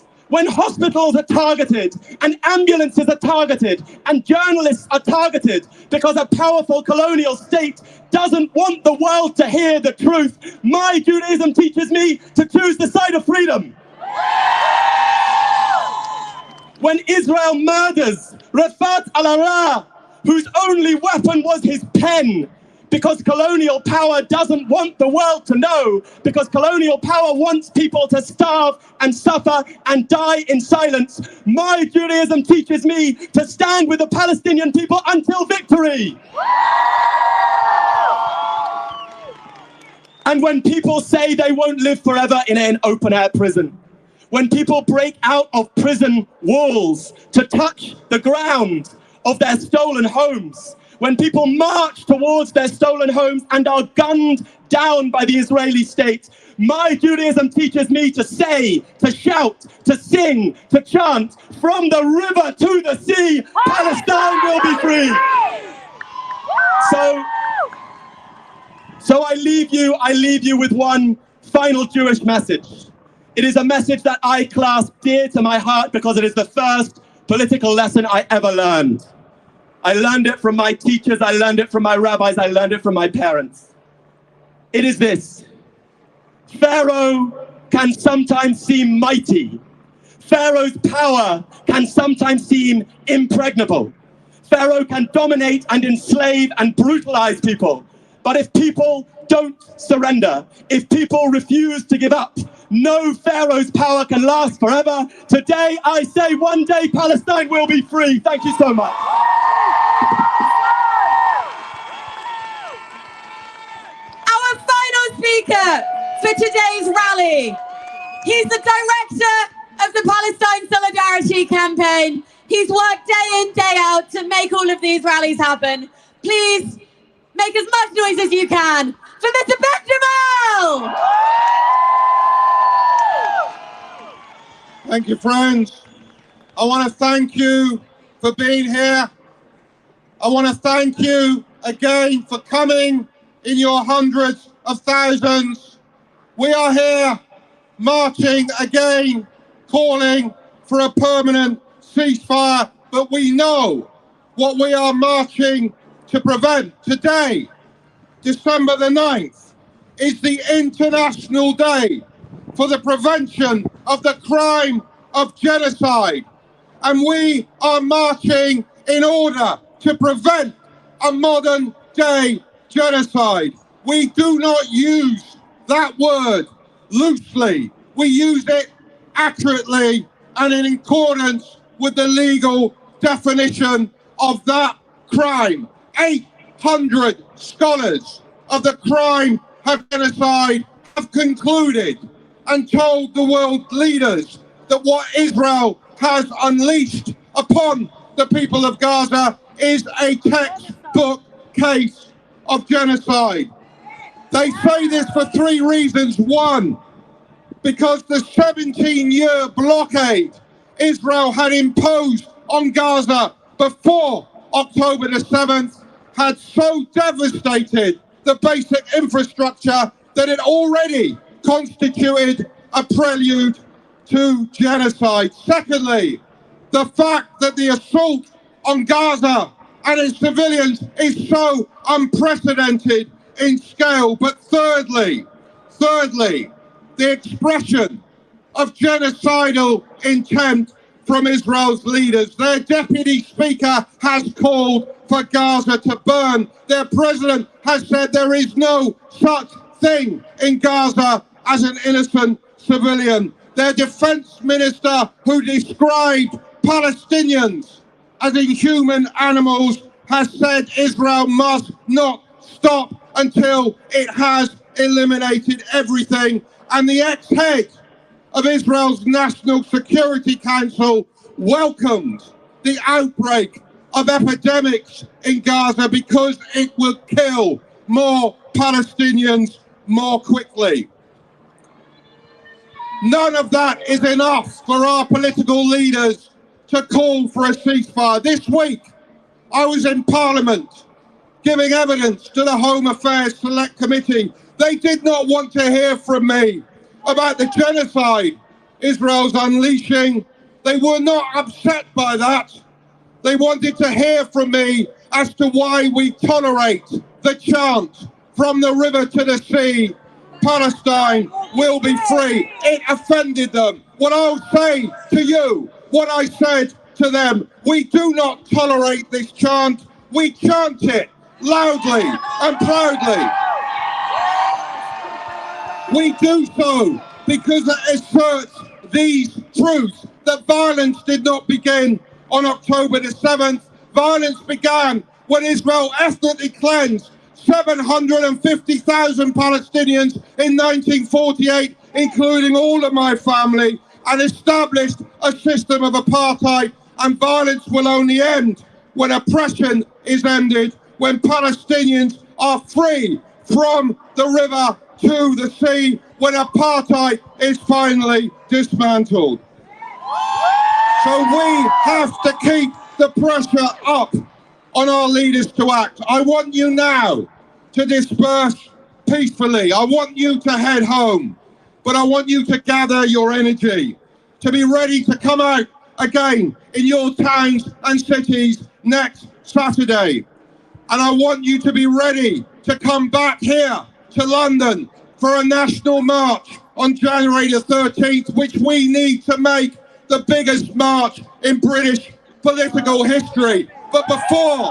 Speaker 8: are targeted, and ambulances are targeted, and journalists are targeted because a powerful colonial state doesn't want the world to hear the truth, my Judaism teaches me to choose the side of freedom. When Israel murders Rafat al-Ara, whose only weapon was his pen, because colonial power doesn't want the world to know, because colonial power wants people to starve and suffer and die in silence, my Judaism teaches me to stand with the Palestinian people until victory. And when people say they won't live forever in an open-air prison, when people break out of prison walls to touch the ground of their stolen homes, when people march towards their stolen homes and are gunned down by the Israeli state, my Judaism teaches me to say, to shout, to sing, to chant, from the river to the sea, Palestine will be free. So I leave you with one final Jewish message. It is a message that I clasp dear to my heart because it is the first political lesson I ever learned. I learned it from my teachers, I learned it from my rabbis, I learned it from my parents. It is this: Pharaoh can sometimes seem mighty. Pharaoh's power can sometimes seem impregnable. Pharaoh can dominate and enslave and brutalize people. But if people don't surrender, if people refuse to give up, no Pharaoh's power can last forever. Today I say one day Palestine will be free. Thank you so much.
Speaker 14: Our final speaker for today's rally. He's the director of the Palestine Solidarity Campaign. He's worked day in, day out to make all of these rallies happen. Please make as much noise as you can for Mr. Benjamin!
Speaker 1: Thank you, friends. I want to thank you for being here. I want to thank you again for coming in your hundreds of thousands. We are here marching again, calling for a permanent ceasefire, but we know what we are marching to prevent. Today, December the 9th, is the International Day for the prevention of the crime of genocide. And we are marching in order to prevent a modern day genocide. We do not use that word loosely. We use it accurately and in accordance with the legal definition of that crime. 800 scholars of the crime of genocide have concluded and told the world leaders that what Israel has unleashed upon the people of Gaza is a textbook case of genocide. They say this for three reasons. One,
Speaker 5: because the 17-year blockade Israel had imposed on Gaza before October the 7th had so devastated the basic infrastructure that it already constituted a prelude to genocide. Secondly, the fact that the assault on Gaza and its civilians is so unprecedented in scale. But thirdly, the expression of genocidal intent from Israel's leaders. Their deputy speaker has called for Gaza to burn. Their president has said there is no such thing in Gaza as an innocent civilian. Their defense minister, who described Palestinians as inhuman animals, has said Israel must not stop until it has eliminated everything. And the ex-head of Israel's National Security Council welcomed the outbreak of epidemics in Gaza because it will kill more Palestinians more quickly. None of that is enough for our political leaders to call for a ceasefire. This week, I was in Parliament giving evidence to the Home Affairs Select Committee. They did not want to hear from me about the genocide Israel's unleashing. They were not upset by that. They wanted to hear from me as to why we tolerate the chant, from the river to the sea, Palestine will be free. It offended them. What I'll say to you, what I said to them, we do not tolerate this chant. We chant it loudly and proudly. We do so because it asserts these truths, that violence did not begin on October the 7th. Violence began when Israel ethnically cleansed 750,000 Palestinians in 1948, including all of my family, and established a system of apartheid. And violence will only end when oppression is ended, when Palestinians are free from the river to the sea, when apartheid is finally dismantled. So we have to keep the pressure up on our leaders to act. I want you now to disperse peacefully. I want you to head home, but I want you to gather your energy, to be ready to come out again in your towns and cities next Saturday. And I want you to be ready to come back here to London for a national march on January the 13th, which we need to make the biggest march in British political history. But before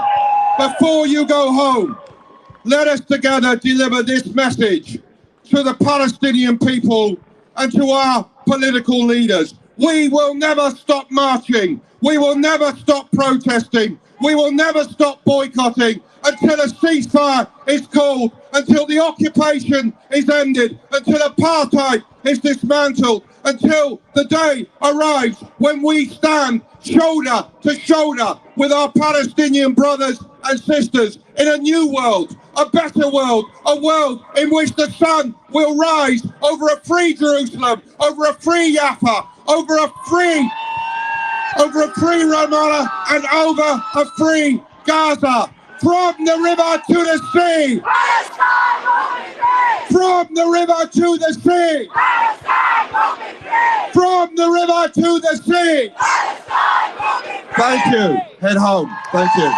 Speaker 5: you go home, let us together deliver this message to the Palestinian people and to our political leaders. We will never stop marching. We will never stop protesting. We will never stop boycotting until a ceasefire is called, until the occupation is ended, until apartheid is dismantled, until the day arrives when we stand shoulder to shoulder with our Palestinian brothers and sisters in a new world, a better world, a world in which the sun will rise over a free Jerusalem, over a free Jaffa, over a free Ramallah, and over a free Gaza. From the river to the sea. From the river to the sea. From the river to the sea. Thank you. Head home. Thank you.